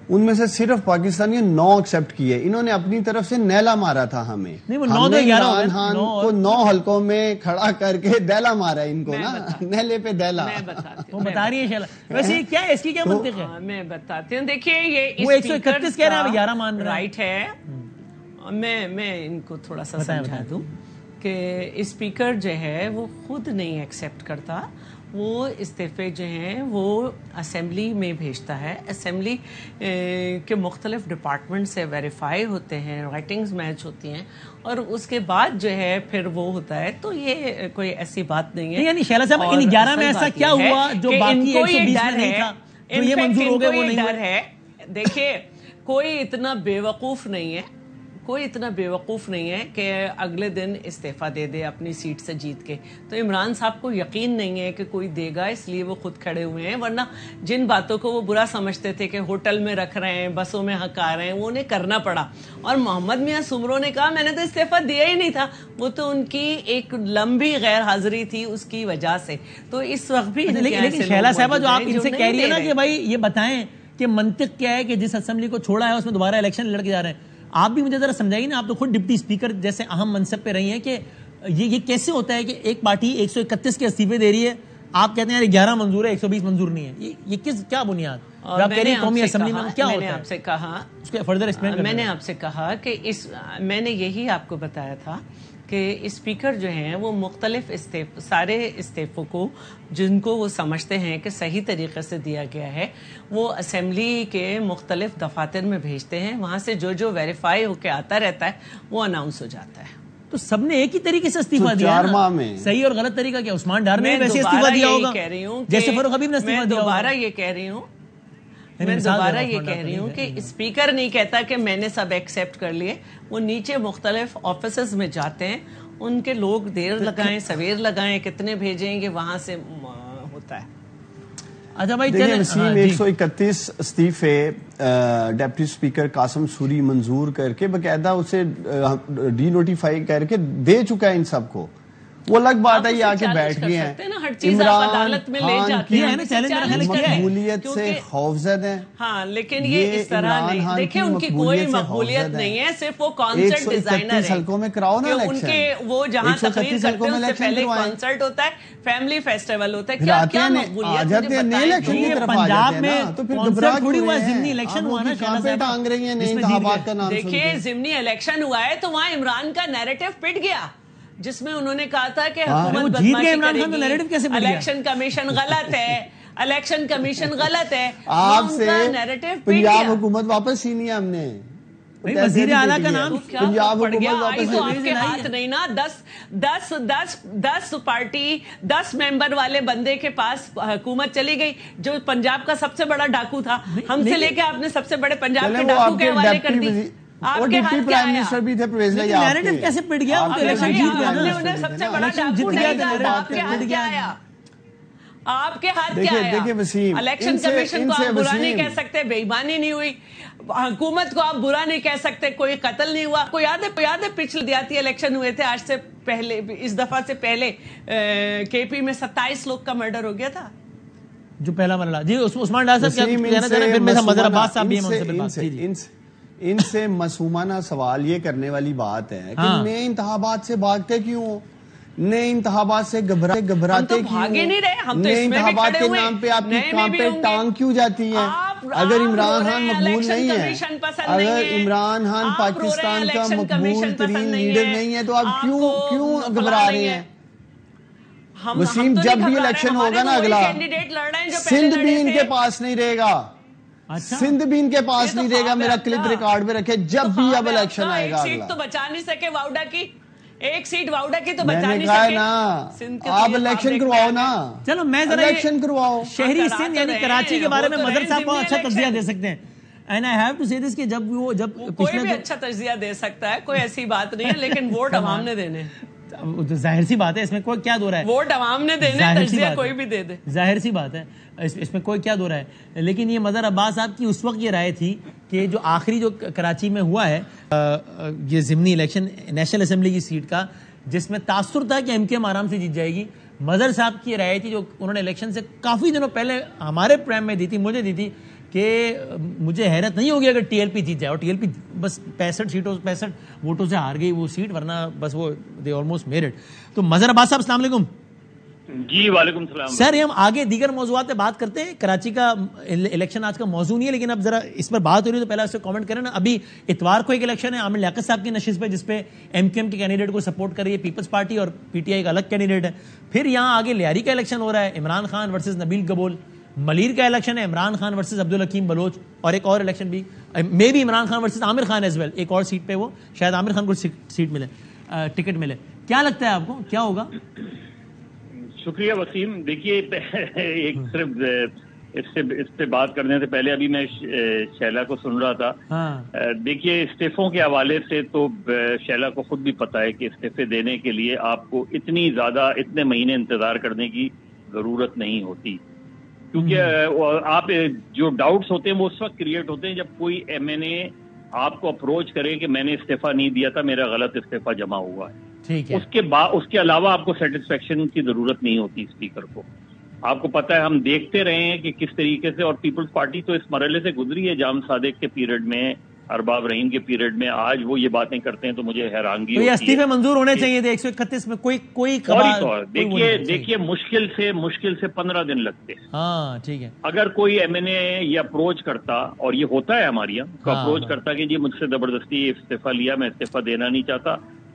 ان میں سے صرف پاکستانی 9 ایکسیپٹ کیے. انہوں نے اپنی طرف سے نیلا مارا تھا ہمیں, ہم نے عمران خان کو 9 حلقوں میں کھڑا کر کے دیلا مارا ان کو نا, نیلے پہ دیلا. وہ بتا رہی ہے ویسے کیا ہے, اس کی کیا منطق ہے؟ میں بتاتی ہوں. دیکھیے یہ وہ 131 کہہ رہا ہے, 11 مان رہا ہے, رائٹ ہے. میں ان کو تھوڑا سا سمجھا دوں کہ اسپیکر جو ہے وہ خود نہیں ایکسیپٹ کرتا, وہ استعفے جو ہیں وہ اسمبلی میں بھیجتا ہے. اسمبلی کے مختلف ڈپارٹمنٹ سے ویریفائی ہوتے ہیں, رائٹنگز میچ ہوتی ہیں, اور اس کے بعد جو ہے پھر وہ ہوتا ہے. تو یہ کوئی ایسی بات نہیں ہے. یعنی شیلا صاحب ان 11 میں ایسا کیا ہوا جو باقی 120 میں نہیں تھا, جو یہ منظور ہو گئے وہ نہیں ڈر ہے. دیکھیے کوئی اتنا بیوقوف نہیں ہے, کوئی اتنا بیوقوف نہیں ہے کہ اگلے دن استعفیٰ دے دے اپنی سیٹ سے جیت کے. تو عمران صاحب کو یقین نہیں ہے کہ کوئی دے گا, اس لیے وہ خود کھڑے ہوئے ہیں. ورنہ جن باتوں کو وہ برا سمجھتے تھے کہ ہوٹل میں رکھ رہے ہیں, بسوں میں ہکا رہے ہیں, وہ انہیں کرنا پڑا. اور محمد میاں سمرو نے کہا میں نے تو استعفیٰ دیا ہی نہیں تھا, وہ تو ان کی ایک لمبی غیر حاضری تھی اس کی وجہ سے. تو اس وقت بھی لیکن شیلا صاحبہ جو آپ ان سے کہہ رہی ہے نا کہ بھائی یہ بتائیں کہ منطق کیا ہے کہ جس اسمبلی کو چھوڑا ہے اس میں دوبارہ الیکشن لڑ کے جا رہے ہیں, آپ بھی مجھے ذرا سمجھائیے نا. آپ تو خود ڈپٹی اسپیکر جیسے اہم منصب پہ رہی ہیں, کہ یہ کیسے ہوتا ہے کہ ایک پارٹی 131 کے استعفے دے ری ہے, آپ کہتے ہیں 11 منظور ہے 120 منظور نہیں ہے, یہ کس کیا بنیاد؟ آپ کہہ رہے ہیں قومی اسمبلی میں کیا ہوتا ہے؟ میں نے آپ سے کہا کہ میں نے یہی آپ کو بتایا تھا کہ اسپیکر جو ہیں وہ مختلف سارے استعفوں کو جن کو وہ سمجھتے ہیں کہ صحیح طریقے سے دیا گیا ہے, وہ اسمبلی کے مختلف دفاتر میں بھیجتے ہیں. وہاں سے جو ویریفائی ہو کے آتا رہتا ہے وہ اناؤنس ہو جاتا ہے. تو سب نے ایک ہی طریقے سے استعفیٰ دیا 4 ماہ میں صحیح اور غلط طریقہ کیا؟ عثمان ڈار نے ویسے استعفیٰ دیا ہوگا جیسے فاروق حبیب نے استعفیٰ دیا ہوگا. دوبارہ یہ کہہ رہی ہوں کہ اسپیکر نہیں کہتا کہ میں نے سب ایکسیپٹ کر لیے. وہ نیچے مختلف آفیسز میں جاتے ہیں, ان کے لوگ دیر لگائیں سویر لگائیں کتنے بھیجیں گے, وہاں سے ہوتا ہے. اچھا بھائی وسیم 131 استعفے ڈپٹی اسپیکر قاسم سوری منظور کر کے باقاعدہ اسے ڈی نوٹیفائی کر کے دے چکا ہے ان سب کو. وہ الگ بات ہے, یہ آ کے بیٹھ گئے ہیں. عمران خان کی مقبولیت سے خوفزد ہیں. ہاں لیکن یہ اس طرح نہیں, دیکھیں ان کی کوئی مقبولیت نہیں ہے, صرف وہ کانسرٹ ڈیزائنر ہیں. حلقوں میں کراؤ نا ان کے وہ جہاں تقریر کرتے ہیں اس سے پہلے کانسرٹ ہوتا ہے, فیملی فیسٹیول ہوتا ہے. کیا مقبولیت پنجاب میں کانسرٹ تھوڑی ہوا, ضمنی الیکشن ہوا نا, ٹانگ رہی ہیں نئے انتخابات کا نام. دیکھیے ضمنی الیکشن ہوا ہے تو وہاں عمران کا نیریٹو پٹ گیا, جس میں انہوں نے کہا تھا کہ حکومت بدماشی کرے گی, الیکشن کمیشن غلط ہے, الیکشن کمیشن غلط ہے. آپ سے پنجاب حکومت واپس ہی نہیں ہے, ہم نے وزیر اعلیٰ کا نام پنجاب پڑ گیا. حکومت آئی تو آپ کے ہاتھ نہیں نا, 10 پارٹی 10 ممبر والے بندے کے پاس حکومت چلی گئی, جو پنجاب کا سب سے بڑا ڈاکو تھا. ہم سے لے کے آپ نے سب سے بڑے پنجاب کے ڈاکو کے حوالے کر دی. آپ کے ہاتھ کیا آیا؟ نیریٹو کیسے پٹ گیا؟ آپ نے انہیں سب سے بڑا ڈاکو نہیں کہا, آپ کے ہاتھ کیا آیا؟ آپ کے ہاتھ کیا آیا؟ الیکشن کمیشن کو آپ برا نہیں کہہ سکتے, بے ایمانی نہیں ہوئی, حکومت کو آپ برا نہیں کہہ سکتے, کوئی قتل نہیں ہوا. کوئی یاد ہے پچھلے دیہاتی الیکشن ہوئے تھے آج سے پہلے, اس دفعہ سے پہلے کے پی میں 27 لوگ کا مرڈر ہو گیا تھا, جو پہلا مرلہ. جی عثمان ڈار صاحب کیا کہنا چاہ رہے ہیں؟ پھر مظہر عباس صاحب بھی ہیں, ان سے معصومانہ سوال یہ کرنے والی بات ہے کہ نئے انتخابات سے بھاگتے کیوں, نئے انتخابات سے گھبراتے کیوں, نئے انتخابات کے نام پہ آپ کی کام پہ ٹانگ کیوں جاتی ہے؟ اگر عمران خان مقبول نہیں ہے, اگر عمران خان پاکستان کا مقبول ترین لیڈر نہیں ہے, تو آپ کیوں گھبرا رہے ہیں؟ وسیم جب بھی الیکشن ہوگا نا اگلا, سندھ بھی ان کے پاس نہیں رہے گا, سندھ بھی ان کے پاس نہیں رہے گا. میرا کلپ ریکارڈ پہ رکھے, جب بھی اب الیکشن آئے گا. ایک سیٹ تو بچا نہیں سکے واؤڈا کی, ایک سیٹ واؤڈا کی تو میں بچا نے نہیں کہا ہے سکے نا, آپ الیکشن کرواؤ نا. چلو میں ذرا الیکشن کرواؤ. شہری سندھ یعنی کراچی کے بارے میں مظہر صاحب بہت اچھا تجزیہ دے سکتے ہیں. اینڈ آئی ہیو ٹو سے دس کہ جب کوئی بھی اچھا تجزیہ دے سکتا ہے, کوئی ایسی بات نہیں ہے, لیکن ووٹ عوام نے دینے, ظاہر سی بات ہے, اس میں کوئی کیا دو رہا ہے, ووٹ عوام نے دینے, تجزیہ کوئی بھی دے دے, ظاہر سی بات ہے, اس میں کوئی کیا دو رہا ہے. لیکن یہ مظہر عباس صاحب کی اس وقت یہ رائے تھی کہ جو آخری جو کراچی میں ہوا ہے یہ ضمنی الیکشن نیشنل اسمبلی کی سیٹ کا, جس میں تاثر تھا کہ ایم کیو ایم آرام سے جیت جائے گی, مظہر صاحب کی رائے تھی جو انہوں نے الیکشن سے کافی دنوں پہلے ہمارے پرائم میں دی تھی, مجھے دی تھی, کہ مجھے حیرت نہیں ہوگی اگر ٹی ایل پی جیت جائے, اور ٹی ایل پی بس 65 ووٹوں سے ہار گئی وہ سیٹ, ورنہ بس وہ دے آلموسٹ میرڈ. تو مظہر عباس صاحب السلام علیکم. جی وعلیکم السلام سر. ہم آگے دیگر موضوعات پہ بات کرتے ہیں, کراچی کا الیکشن آج کا موضوع نہیں ہے, لیکن اب ذرا اس پر بات ہو رہی ہے تو پہلے اس سے کامنٹ کریں نا. ابھی اتوار کو ایک الیکشن ہے عامر لیاقت صاحب کی نشست پہ, جس پہ ایم کیو ایم کے کینڈیڈیٹ کو سپورٹ کر رہی ہے پیپلز پارٹی, اور پی ٹی آئی کا الگ کینڈیڈیٹ ہے. پھر یہاں آگے لیاری کا الیکشن ہو رہا ہے, عمران خان ورسز نبیل گبول. ملیر کا الیکشن ہے, عمران خان ورسز عبدالحکیم بلوچ, اور ایک اور الیکشن بھی may be Imran Khan versus Aamir Khan as well, ایک اور سیٹ پہ وہ شاید عامر خان کو سیٹ ملے, ٹکٹ ملے. کیا لگتا ہے آپ کو کیا ہوگا؟ شکریہ وسیم. دیکھیے ایک صرف اس پہ بات کرنے سے پہلے ابھی میں شیلا کو سن رہا تھا. دیکھیے استعفوں کے حوالے سے تو شیلا کو خود بھی پتا ہے کہ استعفے دینے کے لیے آپ کو اتنے مہینے انتظار کرنے کی ضرورت نہیں ہوتی, کیونکہ آپ جو ڈاؤٹس ہوتے ہیں وہ اس وقت کریٹ ہوتے ہیں جب کوئی ایم این اے آپ کو اپروچ کرے کہ میں نے استعفیٰ نہیں دیا تھا, میرا غلط استعفیٰ جمع ہوا ہے. اس کے علاوہ آپ کو سیٹسفیکشن کی ضرورت نہیں ہوتی اسپیکر کو. آپ کو پتا ہے ہم دیکھتے رہے ہیں کہ کس طریقے سے, اور پیپلز پارٹی تو اس مرحلے سے گزری ہے جام صادق کے پیریڈ میں, ارباب رحیم کے پیریڈ میں. آج وہ یہ باتیں کرتے ہیں تو مجھے حیرانگی ہوتی ہے. استعفے منظور ہونے چاہیے تھے 131 میں, کوئی دیکھیے مشکل سے 15 دن لگتے ہیں. ہاں ٹھیک ہے. اگر کوئی ایم این اے یہ اپروچ کرتا, اور یہ ہوتا ہے ہمارے یہاں, اپروچ کرتا کہ جی مجھ سے زبردستی استعفیٰ لیا, میں استعفیٰ دینا نہیں چاہتا,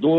2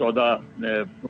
14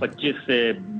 25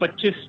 25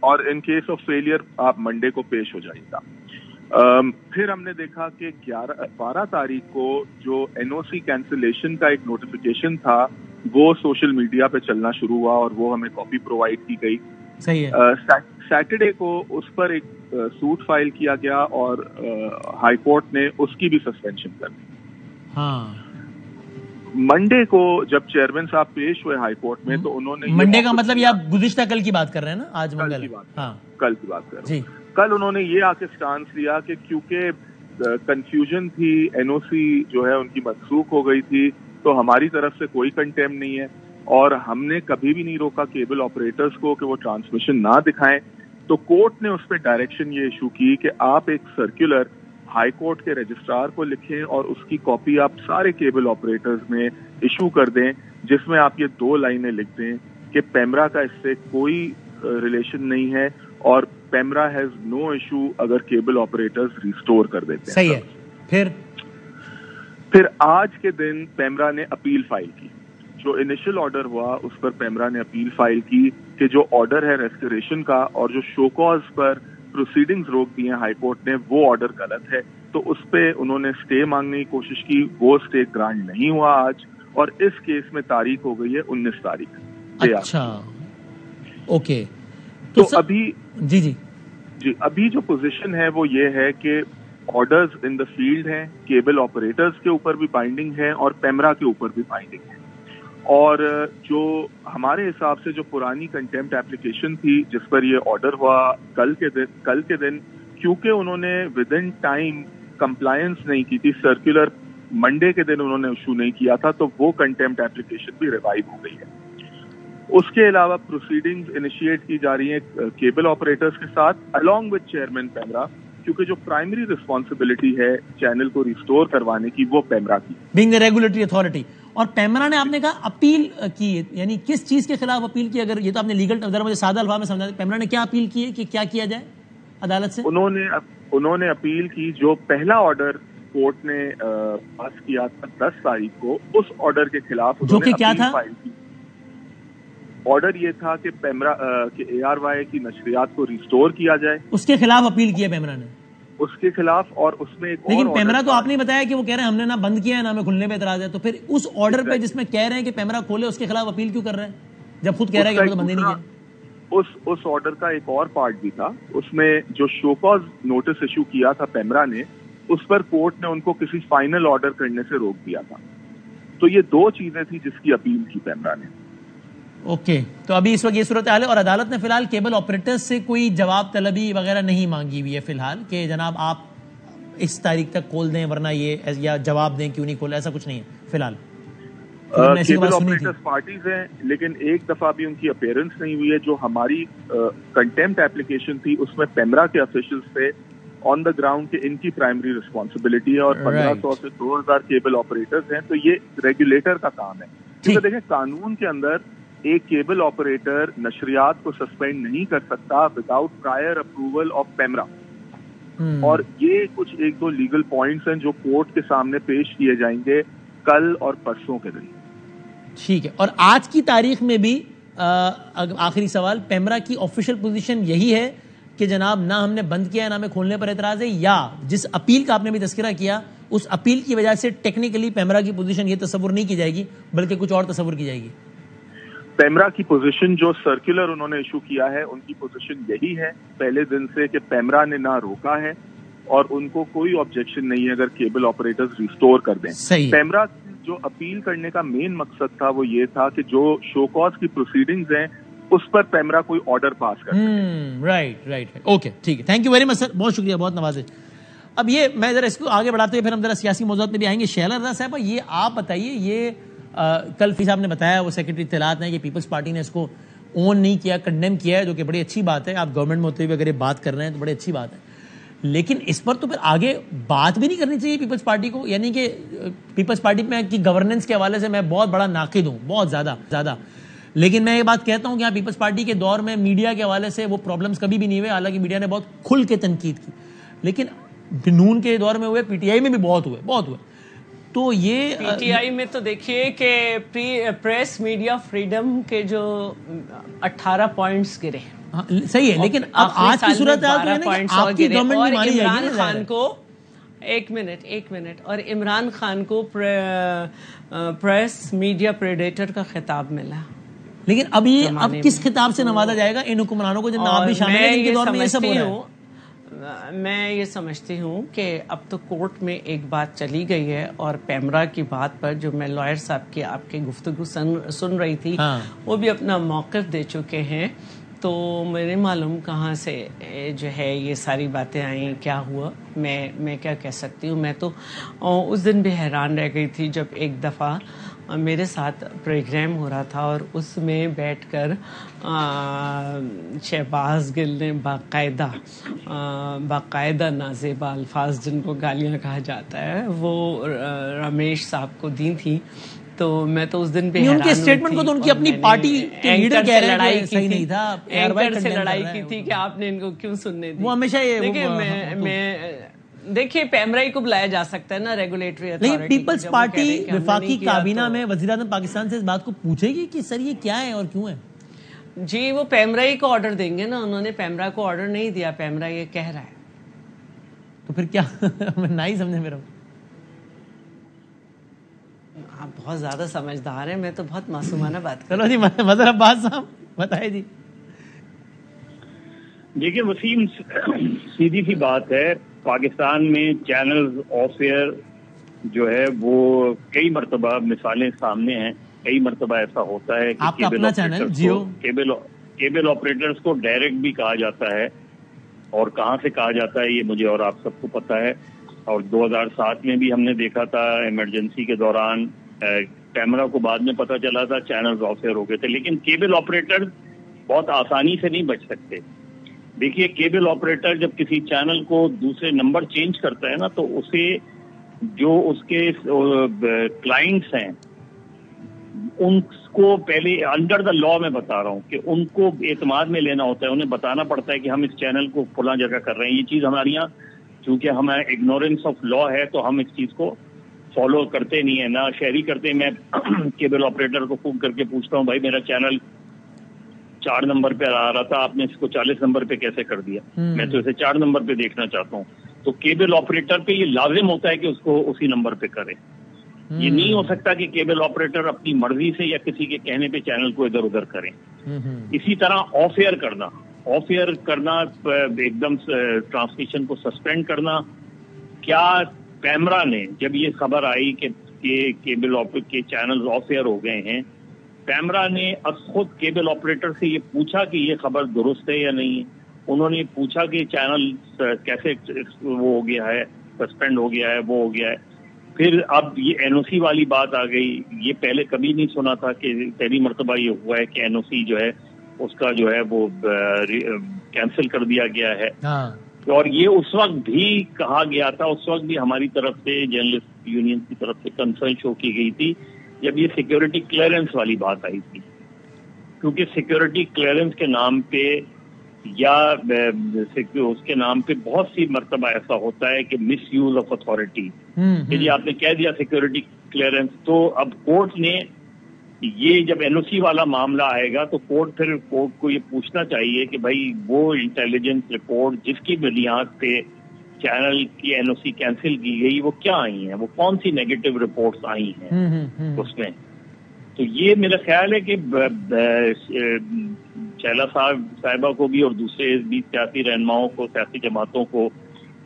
اور ان کیس آف فیلئر آپ منڈے کو پیش ہو جائے گا. پھر ہم نے دیکھا کہ 12 تاریخ کو جو NOC کینسلیشن کا ایک نوٹیفیکیشن تھا وہ سوشل میڈیا پہ چلنا شروع ہوا اور وہ ہمیں کاپی پرووائڈ کی گئی. صحیح ہے. سیٹرڈے کو اس پر ایک سوٹ فائل کیا گیا اور ہائی کورٹ نے اس کی بھی سسپینشن کر دی. ہاں. منڈے کو جب چیئرمین صاحب پیش ہوئے ہائی کورٹ میں تو انہوں نے منڈے کا مطلب یہ آپ گزشتہ کل کی بات کر رہے ہیں نا؟ آج منگل. ہاں کل کی بات کر رہے ہیں. کل انہوں نے یہ آ کے سٹانس لیا کہ کیونکہ کنفیوژن تھی, NOC جو ہے ان کی منسوخ ہو گئی تھی, تو ہماری طرف سے کوئی کنٹیم نہیں ہے اور ہم نے کبھی بھی نہیں روکا کیبل آپریٹرز کو کہ وہ ٹرانسمیشن نہ دکھائیں. تو کورٹ نے اس پہ ڈائریکشن یہ ایشو کی کہ آپ ایک سرکولر ہائی کورٹ کے رجسٹرار کو لکھیں اور اس کی کاپی آپ سارے کیبل آپریٹرز میں ایشو کر دیں, جس میں آپ یہ 2 لائنیں لکھ دیں کہ پیمرا کا اس سے کوئی ریلیشن نہیں ہے اور پیمرا ہیز نو ایشو اگر کیبل آپریٹرز ریسٹور کر دیتے ہیں. صحیح ہے. پھر آج کے دن پیمرا نے اپیل فائل کی. جو انیشل آرڈر ہوا اس پر پیمرا نے اپیل فائل کی کہ جو آرڈر ہے ریسٹوریشن کا اور جو شو کاز پر پروسیڈنگز روک دی ہیں ہائی کورٹ نے, وہ آرڈر غلط ہے. تو اس پہ انہوں نے اسٹے مانگنے کی کوشش کی, وہ اسٹے گرانٹ نہیں ہوا آج, اور اس کیس میں تاریخ ہو گئی ہے 19 تاریخ. اچھا اوکے. تو ابھی جی ابھی جو پوزیشن ہے وہ یہ ہے کہ آرڈرز ان دا فیلڈ ہیں, کیبل آپریٹرز کے اوپر بھی بائنڈنگ ہے اور پیمرا کے اوپر بھی بائنڈنگ ہے. اور جو ہمارے حساب سے جو پرانی کنٹیمپٹ ایپلیکیشن تھی جس پر یہ آرڈر ہوا کل کے دن, کیونکہ انہوں نے ود ان ٹائم کمپلائنس نہیں کی تھی, سرکولر منڈے کے دن انہوں نے ایشو نہیں کیا تھا, تو وہ کنٹیمپٹ ایپلیکیشن بھی ریوائو ہو گئی ہے. اس کے علاوہ پروسیڈنگز انیشیٹ کی جا رہی ہیں کیبل آپریٹرز کے ساتھ along with چیئرمین پیمرا, کیونکہ جو پرائمری رسپانسبلٹی ہے چینل کو ریسٹور کروانے کی وہ پیمرا کی, بینگ دی ریگولیٹری اتھارٹی. اور پیمرا نے آپ نے کہا اپیل کی, یعنی کس چیز کے خلاف اپیل کی؟ اگر یہ تو آپ نے لیگل ذرا مجھے سادہ الفاظ میں سمجھا دیں, پیمرا نے کیا اپیل کی ہے کہ کیا کیا جائے عدالت سے؟ انہوں نے اپیل کی جو پہلا آرڈر کورٹ نے پاس کیا تھا 10 تاریخ کو, اس آرڈر کے خلاف جو کہ کیا تھا؟ آرڈر یہ تھا کہ پیمرا کہ ARY کی نشریات کو ریسٹور کیا جائے. اس کے خلاف اپیل کی ہے پیمرا نے, اس کے خلاف. اور اس میں ایک لیکن پیمرا تو آپ نے بتایا کہ وہ کہہ رہے ہیں ہم نے نہ بند کیا ہے نہ ہمیں کھلنے پہ اعتراض ہے, تو پھر اس آرڈر پہ جس میں کہہ رہے ہیں کہ پیمرا کھولے اس کے خلاف اپیل کیوں کر رہے ہیں جب خود کہہ رہے ہیں کہ ہم تو بند ہی نہیں کیا؟ اس آرڈر کا ایک اور پارٹ بھی تھا, اس میں جو شو کاز نوٹس ایشو کیا تھا پیمرا نے, اس پر کورٹ نے ان کو کسی فائنل آرڈر کرنے سے روک دیا تھا. تو یہ 2 چیزیں تھی جس کی اپیل کی پیمرا نے. اوکے. تو ابھی اس وقت یہ صورتحال ہے اور عدالت نے فی الحال کیبل آپریٹرز سے کوئی جواب طلبی وغیرہ نہیں مانگی ہوئی ہے فی الحال کہ جناب آپ اس تاریخ تک کھول دیں ورنہ یہ, یا جواب دیں کیوں نہیں کھولے, ایسا کچھ نہیں ہے فی الحال. کیبل آپریٹرز پارٹیز ہیں لیکن ایک دفعہ بھی ان کی اپیرنس نہیں ہوئی ہے. جو ہماری کنٹیمپٹ ایپلیکیشن تھی اس میں پیمرا کے آفیشلز پہ آن دا گراؤنڈ کہ ان کی پرائمری رسپانسبلٹی ہے اور 1500 سے 2000 کیبل آپریٹرز ہیں, تو یہ ریگولیٹر کا کام ہے. کیونکہ دیکھیں قانون کے اندر ایک کیبل آپریٹر نشریات کو سسپینڈ نہیں کر سکتا without prior approval of PEMRA. اور یہ کچھ 1-2 لیگل پوائنٹس ہیں جو کورٹ کے سامنے پیش کیے جائیں گے کل اور پرسوں کے دن. ٹھیک ہے. اور آج کی تاریخ میں بھی آخری سوال, پیمرا کی آفیشیل پوزیشن یہی ہے کہ جناب نہ ہم نے بند کیا ہے نہ ہمیں کھولنے پر اعتراض ہے, یا جس اپیل کا آپ نے بھی تذکرہ کیا اس اپیل کی وجہ سے ٹیکنیکلی پیمرا کی پوزیشن یہ تصور نہیں کی جائے گی بلکہ کچھ اور تصور کی جائے گی؟ پیمرا کی پوزیشن جو سرکولر انہوں نے ایشو کیا ہے ان کی پوزیشن یہی ہے پہلے دن سے کہ پیمرا نے نہ روکا ہے اور ان کو کوئی آبجیکشن نہیں ہے اگر کیبل آپریٹرز ریسٹور کر دیں. پیمرا جو اپیل کرنے کا مین مقصد تھا وہ یہ تھا کہ جو شو کاز کی پروسیڈنگز ہیں اس پر پیمرا کوئی آرڈر پاس کر سکے. رائٹ. اوکے ٹھیک ہے. تھینک یو ویری مچ سر, بہت شکریہ, بہت نوازش. اب یہ میں ذرا اس کو آگے بڑھاتے ہوئے پھر ہم ذرا سیاسی موضوعات میں بھی آئیں گے. شیلا رضا صاحبہ, یہ آپ بتائیے, یہ کل فی صاحب نے بتایا, وہ سیکرٹری اطلاعات ہیں کہ پیپلز پارٹی نے اس کو اون نہیں کیا, کنڈیم کیا ہے, جو کہ بڑی اچھی بات ہے. آپ گورنمنٹ میں ہوتے ہوئے اگر یہ بات کر رہے ہیں تو بڑی اچھی بات ہے, لیکن اس پر تو پھر آگے بات بھی نہیں کرنی چاہیے پیپلز پارٹی کو. یعنی کہ پیپلز پارٹی میں کی گورننس کے حوالے سے میں بہت بڑا ناقد ہوں, بہت زیادہ. لیکن میں یہ بات کہتا ہوں کہ یہاں پیپلز پارٹی کے دور میں میڈیا کے حوالے سے وہ پرابلمز کبھی بھی نہیں ہوئے, حالانکہ میڈیا نے بہت کھل کے تنقید کی, لیکن نون کے دور میں ہوئے, پی ٹی آئی میں بھی بہت ہوئے. تو یہ پی ٹی آئی میں تو دیکھیے کہ پریس میڈیا فریڈم کے جو 18 پوائنٹس گرے صحیح ہے، لیکن اب آج کی صورت ہے کہ آپ کی گورنمنٹ میں مانی جائے گی عمران خان کو ایک منٹ اور عمران خان کو پریس میڈیا پریڈیٹر کا خطاب ملا، لیکن اب کس خطاب سے نوازا جائے گا ان حکمرانوں کو جن میں آپ بھی شامل ہیں جن کے دور میں یہ سب ہو رہا ہے؟ میں یہ سمجھتی ہوں کہ اب تو کورٹ میں ایک بات چلی گئی ہے، اور پیمرا کی بات پر جو میں لائر صاحب کی آپ کی گفتگو سن رہی تھی وہ بھی اپنا موقف دے چکے ہیں، تو میرے معلوم کہاں سے جو ہے یہ ساری باتیں آئیں، کیا ہوا، میں کیا کہہ سکتی ہوں. میں تو اس دن بھی حیران رہ گئی تھی جب ایک دفعہ میرے ساتھ پروگرام ہو رہا تھا اور اس میں بیٹھ کر شہباز گل نے باقاعدہ نازیبا الفاظ جن کو گالیاں کہا جاتا ہے وہ رمیش صاحب کو دی تھی. تو میں تو اس دن بھی ان کے اسٹیٹمنٹ کو تو ان کی اپنی پارٹی کے لیڈر کہہ رہے ہیں کہ صحیح نہیں تھا، اینکر سے لڑائی کی تھی کہ آپ نے ان کو کیوں سننے دی. وہ ہمیشہ دیکھیے پیمرائی کو بلایا جا سکتا ہے نا ریگولیٹری اتھارٹی. لیکن پیپلز پارٹی وفاقی کابینہ میں وزیر اعظم پاکستان سے اس بات کو پوچھے گی کہ سر یہ کیا ہے اور کیوں ہے؟ جی وہ پیمرائی کو آرڈر دیں گے نا، انہوں نے پیمرا کو آرڈر نہیں دیا، پیمرا یہ کہہ رہا ہے. تو پھر کیا میں نہ ہی سمجھے میرا. آپ بہت زیادہ سمجھدار ہیں، میں تو بہت معصومانہ بات چلو جی مظہر عباس صاحب بتائیں جی. دیکھیے وسیم، سیدھی سی بات ہے، پاکستان میں چینلز آف ایئر جو ہے وہ کئی مرتبہ مثالیں سامنے ہیں. کئی مرتبہ ایسا ہوتا ہے کہ کیبل آپریٹرز کو ڈائریکٹ بھی کہا جاتا ہے، اور کہاں سے کہا جاتا ہے یہ مجھے اور آپ سب کو پتا ہے. اور 2007 میں بھی ہم نے دیکھا تھا ایمرجنسی کے دوران، کیمرا کو بعد میں پتا چلا تھا چینلز آف ایئر ہو گئے تھے. لیکن کیبل آپریٹر بہت آسانی سے نہیں بچ سکتے. دیکھیے کیبل آپریٹر جب کسی چینل کو دوسرے نمبر چینج کرتا ہے نا، تو اسے جو اس کے کلائنٹس ہیں ان کو پہلے انڈر دا لا میں بتا رہا ہوں کہ ان کو اعتماد میں لینا ہوتا ہے. انہیں بتانا پڑتا ہے کہ ہم اس چینل کو فلاں جگہ کر رہے ہیں. یہ چیز ہمارے یہاں چونکہ ہمیں اگنورینس آف لا ہے تو ہم اس چیز کو فالو کرتے نہیں ہیں، نہ شہری کرتے. میں کیبل آپریٹر کو فون کر کے پوچھتا ہوں بھائی میرا چینل 4 نمبر پہ آ رہا تھا، آپ نے اس کو 40 نمبر پہ کیسے کر دیا؟ میں تو اسے 4 نمبر پہ دیکھنا چاہتا ہوں. تو کیبل آپریٹر پہ یہ لازم ہوتا ہے کہ اس کو اسی نمبر پہ کرے. یہ نہیں ہو سکتا کہ کیبل آپریٹر اپنی مرضی سے یا کسی کے کہنے پہ چینل کو ادھر ادھر کریں. اسی طرح آف ایئر کرنا ایک دم ٹرانسمیشن کو سسپینڈ کرنا. کیا پیمرا نے جب یہ خبر آئی کہ کیبل کے چینل آف ایئر ہو گئے ہیں، پیمرا نے اب خود کیبل آپریٹر سے یہ پوچھا کہ یہ خبر درست ہے یا نہیں ہے؟ انہوں نے پوچھا کہ چینل کیسے وہ ہو گیا ہے، سسپینڈ ہو گیا ہے، وہ ہو گیا ہے. پھر اب یہ این او سی والی بات آ گئی. یہ پہلے کبھی نہیں سنا تھا کہ پہلی مرتبہ یہ ہوا ہے کہ این او سی جو ہے اس کا جو ہے وہ کینسل کر دیا گیا ہے. اور یہ اس وقت بھی کہا گیا تھا، اس وقت بھی ہماری طرف سے جرنلسٹ یونین کی طرف سے کنسرن شو کی گئی تھی جب یہ سیکیورٹی کلیئرنس والی بات آئی تھی. کیونکہ سیکیورٹی کلیئرنس کے نام پہ یا اس کے نام پہ بہت سی مرتبہ ایسا ہوتا ہے کہ مس یوز آف اتھارٹی. جی آپ نے کہہ دیا سیکیورٹی کلیئرنس، تو اب کورٹ نے یہ جب این او سی والا معاملہ آئے گا تو کورٹ کو یہ پوچھنا چاہیے کہ بھائی وہ انٹیلیجنس رپورٹ جس کی بنیاد پہ چینل کی این او سی کینسل کی گئی وہ کیا آئی ہیں، وہ کون سی نیگیٹو رپورٹس آئی ہیں اس میں. تو یہ میرا خیال ہے کہ شیلا صاحبہ کو بھی اور دوسرے بھی سیاسی رہنماؤں کو، سیاسی جماعتوں کو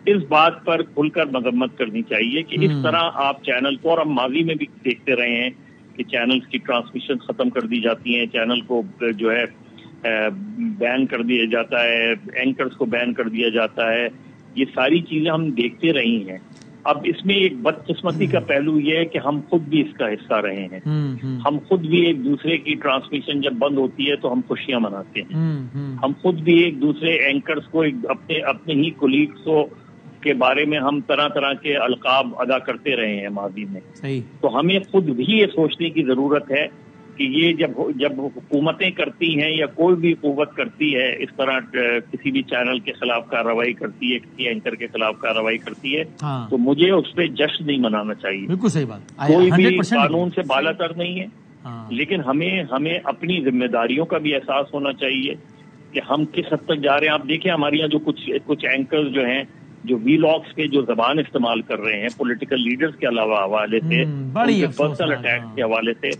اس بات پر کھل کر مذمت کرنی چاہیے کہ اس طرح آپ چینل کو، اور ہم ماضی میں بھی دیکھتے رہے ہیں کہ چینلز کی ٹرانسمیشن ختم کر دی جاتی ہیں، چینل کو جو ہے بین کر دیا جاتا ہے، اینکرز کو بین کر دیا جاتا ہے. یہ ساری چیزیں ہم دیکھتے رہی ہیں. اب اس میں ایک بدقسمتی کا پہلو یہ ہے کہ ہم خود بھی اس کا حصہ رہے ہیں. ہم خود بھی ایک دوسرے کی ٹرانسمیشن جب بند ہوتی ہے تو ہم خوشیاں مناتے ہیں. ہم خود بھی ایک دوسرے اینکرز کو، اپنے ہی کولیگز کے بارے میں ہم طرح طرح کے القاب ادا کرتے رہے ہیں ماضی میں. تو ہمیں خود بھی یہ سوچنے کی ضرورت ہے کہ یہ جب حکومتیں کرتی ہیں یا کوئی بھی قوت کرتی ہے اس طرح کسی بھی چینل کے خلاف کارروائی کرتی ہے، کسی اینکر کے خلاف کارروائی کرتی ہے، تو مجھے اس پہ جشن نہیں منانا چاہیے. بالکل صحیح بات. کوئی بھی قانون سے بالا تر نہیں ہے، لیکن ہمیں اپنی ذمہ داریوں کا بھی احساس ہونا چاہیے کہ ہم کس حد تک جا رہے ہیں. آپ دیکھیں ہمارے یہاں جو کچھ اینکرز جو ہیں جو ویلاگس کے جو زبان استعمال کر رہے ہیں پولیٹیکل لیڈرز کے علاوہ حوالے سے, پرسنل اٹیک کے حوالے سے,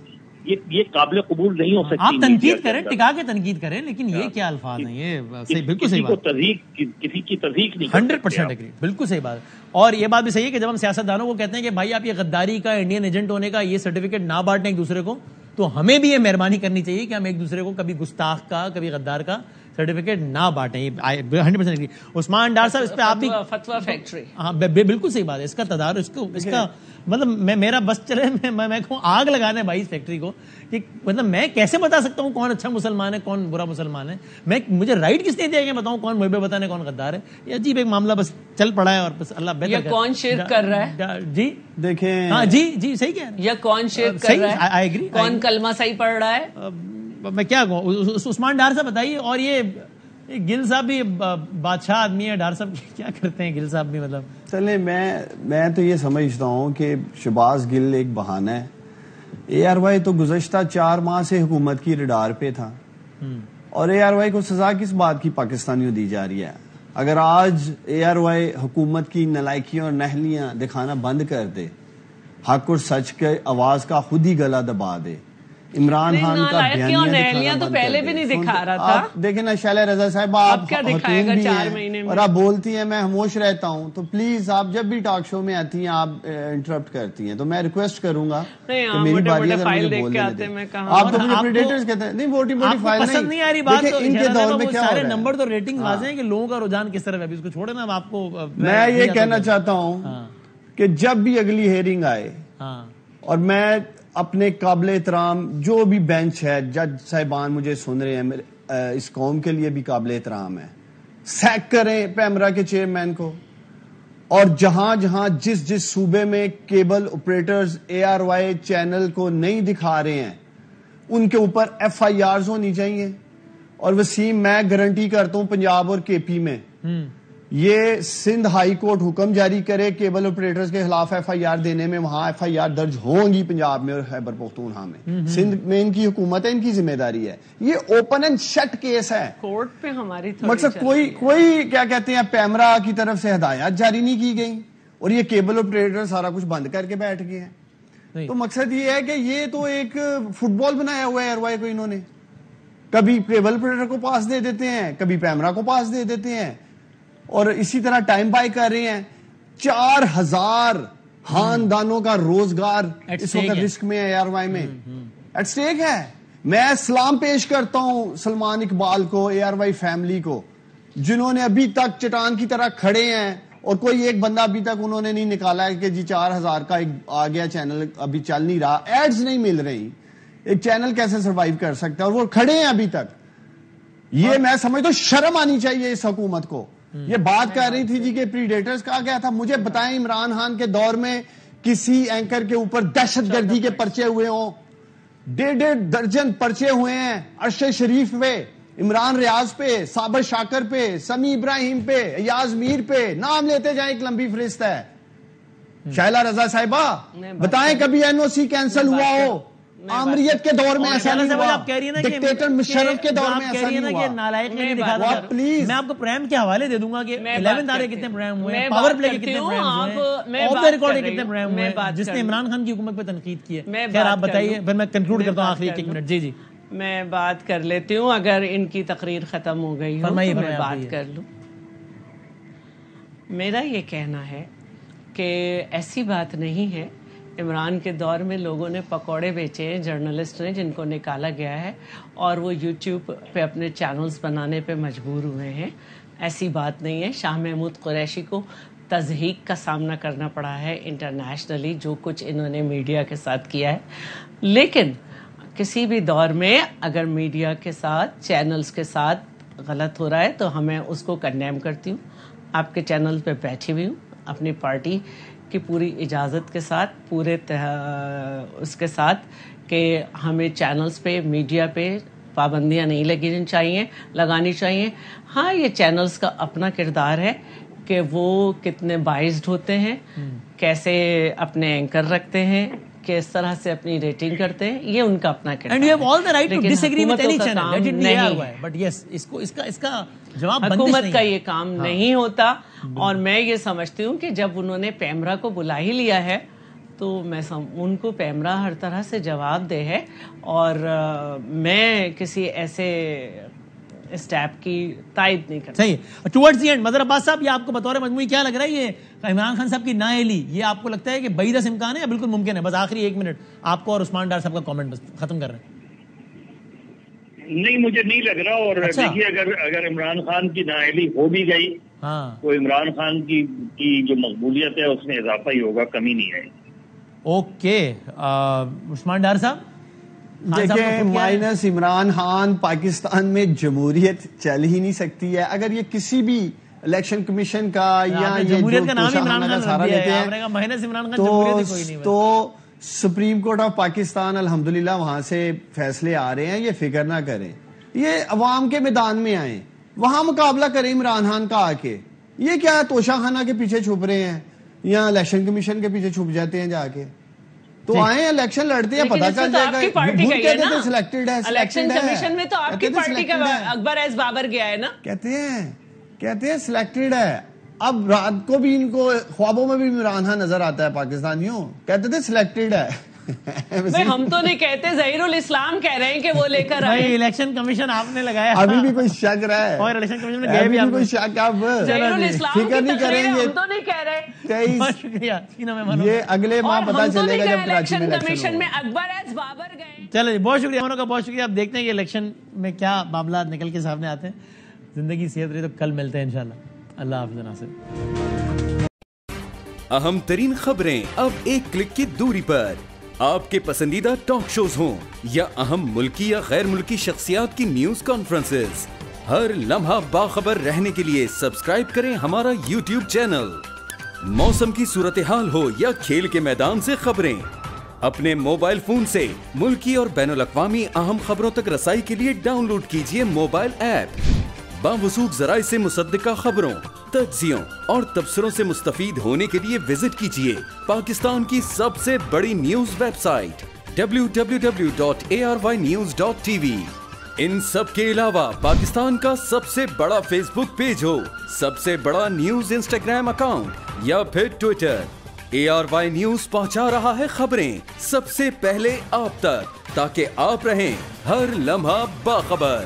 یہ قابل قبول نہیں ہو سکتی. آپ تنقید کریں, ٹکا کے تنقید کریں, لیکن یہ کیا الفاظ ہیں, یہ بالکل صحیح بات, کسی کی تصدیق نہیں, 100% ایگری, بالکل صحیح بات. اور یہ بات بھی صحیح ہے کہ جب ہم سیاستدانوں کو کہتے ہیں کہ بھائی آپ یہ غداری کا, انڈین ایجنٹ ہونے کا یہ سرٹیفکیٹ نہ بانٹیں ایک دوسرے کو, تو ہمیں بھی یہ مہربانی کرنی چاہیے کہ ہم ایک دوسرے کو کبھی گستاخ کا کبھی غدار کا سرٹیفکیٹ نہ بانٹیں. 100% ایگری. عثمان ڈار صاحب اس پہ آپ بھی فتویٰ فیکٹری, ہاں بالکل صحیح بات ہے, اس کا تدار اس کا مطلب میرا بس چلے, میں کہوں آگ لگانا ہے بھائی اس فیکٹری کو, کہ مطلب میں کیسے بتا سکتا ہوں کون اچھا مسلمان ہے کون برا مسلمان ہے, مجھے رائٹ کس نے دیا کہ بتاؤں کون محب وطن ہے کون غدار ہے. یہ عجیب ایک معاملہ بس چل پڑا ہے, اور بس اللہ بہتر یہ کون شرک کر رہا ہے, جی دیکھیں, ہاں جی صحیح کہہ رہے ہیں, یہ کون شرک کر رہا ہے, آئی ایگری, کون کلمہ صحیح پڑھ رہا ہے, میں کیا کہوں. عثمان ڈار صاحب بتائیے. اور یہ گل صاحب بھی بادشاہ آدمی ہے, ڈار صاحب کیا کرتے ہیں گل صاحب بھی, مطلب چلیں میں تو یہ سمجھتا ہوں کہ شہباز گل ایک بہانہ ہے. اے آر وائی تو گزشتہ 4 ماہ سے حکومت کی رڈار پہ تھا, اور اے آر وائی کو سزا کس بات کی پاکستانیوں دی جا رہی ہے. اگر آج اے آر وائی حکومت کی نالائکیاں اور نہلیاں دکھانا بند کر دے, حق اور سچ کے آواز کا خود ہی گلا دبا دے, عمران خان کا بیانیہ تو پہلے بھی نہیں دکھا رہا تھا. آپ دیکھیں نا شیلا رضا صاحب, آپ کیا دکھائے گا 4 مہینے میں, اور آپ بولتی ہیں میں خاموش رہتا ہوں, تو پلیز آپ جب بھی ٹاک شو میں آتی ہیں آپ انٹرپٹ کرتی ہیں, تو میں ریکویسٹ کروں گا کہ میری باری اگر مجھے بولنے دیں. آپ تو مجھے پریڈیٹرز کہتے ہیں, نہیں موٹی فائل پسند نہیں آ رہی بات, تو ان کے دور میں کیا ہو رہا ہے, نمبر تو ریٹنگ واضح ہے کہ لوگوں کا رجحان کس طرف ہے. ابھی اس کو چھوڑے نا, آپ کو میں یہ کہنا چاہتا ہوں کہ جب بھی اگلی ہیئرنگ آئے, اور میں اپنے قابل احترام جو بھی بینچ ہے, جج صاحبان مجھے سن رہے ہیں, اس قوم کے لیے بھی قابل احترام ہے, سیک کریں پیمرا کے چیئرمین کو, اور جہاں جس صوبے میں cable operators A R Y channel کو نہیں دکھا رہے ہیں ان کے اوپر ایف آئی آرز ہونی چاہیے. اور وسیم میں گارنٹی کرتا ہوں پنجاب اور کے پی میں یہ سندھ ہائی کورٹ حکم جاری کرے کیبل آپریٹرز کے خلاف ایف آئی آر دینے میں, وہاں ایف آئی آر درج ہوں گی پنجاب میں اور خیبر پختونخوا میں. سندھ میں ان کی حکومت ہے, ان کی ذمہ داری ہے, یہ اوپن اینڈ شٹ کیس ہے. کورٹ پہ ہماری مقصد کوئی کیا کہتے ہیں پیمرا کی طرف سے ہدایات جاری نہیں کی گئی, اور یہ کیبل آپریٹر سارا کچھ بند کر کے بیٹھ گئے ہیں. تو مقصد یہ ہے کہ یہ تو ایک فٹ بال بنایا ہوا ہے اے آر وائی کو انہوں نے, کبھی کیبل آپریٹر کو پاس دے دیتے ہیں, کبھی پیمرا کو پاس دے دیتے ہیں, اور اسی طرح ٹائم بائی کر رہے ہیں. 4000 خاندانوں کا روزگار اس وقت رسک میں ہے اے آر وائی میں, ایٹ سٹیک ہے. میں سلام پیش کرتا ہوں سلمان اقبال کو, اے آر وائی فیملی کو, جنہوں نے ابھی تک چٹان کی طرح کھڑے ہیں, اور کوئی ایک بندہ ابھی تک انہوں نے نہیں نکالا ہے کہ جی 4000 کا ایک آ گیا چینل ابھی چل نہیں رہا, ایڈز نہیں مل رہی, ایک چینل کیسے سروائیو کر سکتا ہے, اور وہ کھڑے ہیں ابھی تک. یہ میں سمجھتا ہوں شرم آنی چاہیے اس حکومت کو. یہ بات کر رہی تھی جی کہ پریڈیٹرز کہا گیا تھا, مجھے بتائیں عمران خان کے دور میں کسی اینکر کے اوپر دہشت گردی کے پرچے ہوئے ہوں؟ 1.5 درجن پرچے ہوئے ہیں عرش شریف پہ, عمران ریاض پہ, صابر شاکر پہ, سمی ابراہیم پہ, ایاز میر پہ, نام لیتے جائیں ایک لمبی فہرست ہے. شائلہ رضا صاحبہ بتائیں کبھی این او سی کینسل ہوا ہو؟ آمریت کے دور میں ایسا نہیں ہوا, ڈکٹیٹر مشرف کے دور میں ایسا نہیں ہوا. پلیز میں آپ کو پرائم کے حوالے دے دوں گا کہ 11 تارے کتنے پرائم ہوئے ہیں, پاور پلے کے کتنے پرائم ہوئے ہیں, آف دا ریکارڈ کے کتنے پرائم ہوئے ہیں, جس نے عمران خان کی حکومت پہ تنقید کی ہے. خیر آپ بتائیے, پھر میں کنکلوڈ کرتا ہوں آخری 1 منٹ. جی میں بات کر لیتی ہوں, اگر ان کی تقریر ختم ہو گئی ہو تو میں بات کر لوں. میرا یہ کہنا ہے کہ ایسی بات نہیں ہے. عمران کے دور میں لوگوں نے پکوڑے بیچے ہیں, جرنلسٹ نے, جن کو نکالا گیا ہے اور وہ یوٹیوب پہ اپنے چینلز بنانے پہ مجبور ہوئے ہیں. ایسی بات نہیں ہے. شاہ محمود قریشی کو تضحیک کا سامنا کرنا پڑا ہے انٹرنیشنلی, جو کچھ انہوں نے میڈیا کے ساتھ کیا ہے. لیکن کسی بھی دور میں اگر میڈیا کے ساتھ, چینلز کے ساتھ غلط ہو رہا ہے تو ہمیں اس کو کنڈیم کرتی ہوں. آپ کے چینل پہ بیٹھی ہوئی ہوں اپنی پارٹی کی پوری اجازت کے ساتھ, پورے اس کے ساتھ کہ ہمیں چینلز پہ, میڈیا پہ پابندیاں نہیں لگانی چاہیے. ہاں یہ چینلز کا اپنا کردار ہے کہ وہ کتنے بائزڈ ہوتے ہیں, کیسے اپنے اینکر رکھتے ہیں, کہ اس طرح سے اپنی ریٹنگ کرتے ہیں، یہ ان کا اپنا کردار ہے. And you have all the right to لیکن disagree with any حکومتوں کا channel. Com Let it be نہیں ARY. ہے. But yes, اس کا جواب بندش حکومت نہیں کا ہے. یہ کام نہیں ہوتا. اور میں یہ سمجھتی ہوں کہ جب انہوں نے پیمرا کو بلا ہی لیا ہے تو میں ان کو پیمرا ہر طرح سے جواب دے ہے. اور میں کسی ایسے اسٹیپ کی تائید نہیں کرتا. صحیح. ٹورڈز دی اینڈ مظہر عباس صاحب، یہ آپ کو بطور مجموعی کیا لگ رہا ہے، یہ عمران خان صاحب کی نااہلی، یہ آپ کو لگتا ہے کہ بعید از امکان ہے یا بالکل ممکن ہے؟ بس آخری 1 منٹ آپ کو اور عثمان ڈار صاحب کا کامنٹ بس ختم کر رہے ہیں. نہیں، مجھے نہیں لگ رہا. اور دیکھیے اگر عمران خان کی نااہلی ہو بھی گئی تو عمران خان کی جو مقبولیت ہے اس میں اضافہ ہی ہوگا، کمی نہیں آئے. اوکے، عثمان ڈار صاحب. دیکھیں، مائنس عمران خان پاکستان میں جمہوریت چل ہی نہیں سکتی ہے. اگر یہ کسی بھی الیکشن کمیشن کا یا جمہوریت کا نام عمران خان سارا لیتے ہیں مائنس عمران خان جمہوریت کوئی نہیں. تو سپریم کورٹ آف پاکستان الحمدللہ وہاں سے فیصلے آ رہے ہیں، یہ فکر نہ کریں. یہ عوام کے میدان میں آئیں، وہاں مقابلہ کریں عمران خان کا آ کے. یہ کیا توشہ خانہ کے پیچھے چھپ رہے ہیں یا الیکشن کمیشن کے پیچھے چھپ جاتے ہیں جا کے؟ تو آئیں الیکشن لڑتے ہیں، پتہ چل جائے گا. سلیکٹڈ ہے الیکشن کمیشن میں، تو آپ کی پارٹی کا اکبر ایس بابر گیا ہے نا. کہتے ہیں سلیکٹڈ ہے. اب رات کو بھی ان کو خوابوں میں بھی عمران خان نظر آتا ہے پاکستانیوں، کہتے تھے سلیکٹڈ ہے. ہم تو نہیں کہتے، ظہیر الاسلام کہہ رہے ہیں کہ وہ لے کر آئے. الیکشن کمیشن آپ نے لگایا، ابھی بھی کوئی شک رہا ہے اور الیکشن کمیشن میں گئے بھی کوئی شک. اب فکر نہیں کریں گے، ہم تو نہیں کہہ رہے. بہت شکریہ. یہ اگلے ماہ پتا چلے گا جب کراچی میں کمیشن میں اکبر ایس بابر گئے. چلو جی، بہت شکریہ ہماروں کا، بہت شکریہ. اب دیکھتے ہیں کہ الیکشن میں کیا معاملات نکل کے سامنے آتے ہیں. زندگی صحت رہی تو کل ملتے ہیں انشاءاللہ. اللہ حافظ ناصر. اہم ترین خبریں اب ایک کلک کی دوری پر. آپ کے پسندیدہ ٹاک شوز ہوں یا اہم ملکی یا غیر ملکی شخصیات کی نیوز کانفرنسز، ہر لمحہ باخبر رہنے کے لیے سبسکرائب کریں ہمارا یوٹیوب چینل. موسم کی صورتحال ہو یا کھیل کے میدان سے خبریں، اپنے موبائل فون سے ملکی اور بین الاقوامی اہم خبروں تک رسائی کے لیے ڈاؤن لوڈ کیجیے موبائل ایپ. باوثوق ذرائع سے مصدقہ خبروں، تجزیوں اور تبصروں سے مستفید ہونے کے لیے وزٹ کیجیے پاکستان کی سب سے بڑی نیوز ویب سائٹ www.arYnews.tv. ان سب کے علاوہ پاکستان کا سب سے بڑا فیس بک پیج ہو، سب سے بڑا نیوز انسٹاگرام اکاؤنٹ یا پھر ٹویٹر، ARY نیوز پہنچا رہا ہے خبریں سب سے پہلے آپ تک، تاکہ آپ رہیں ہر لمحہ باخبر.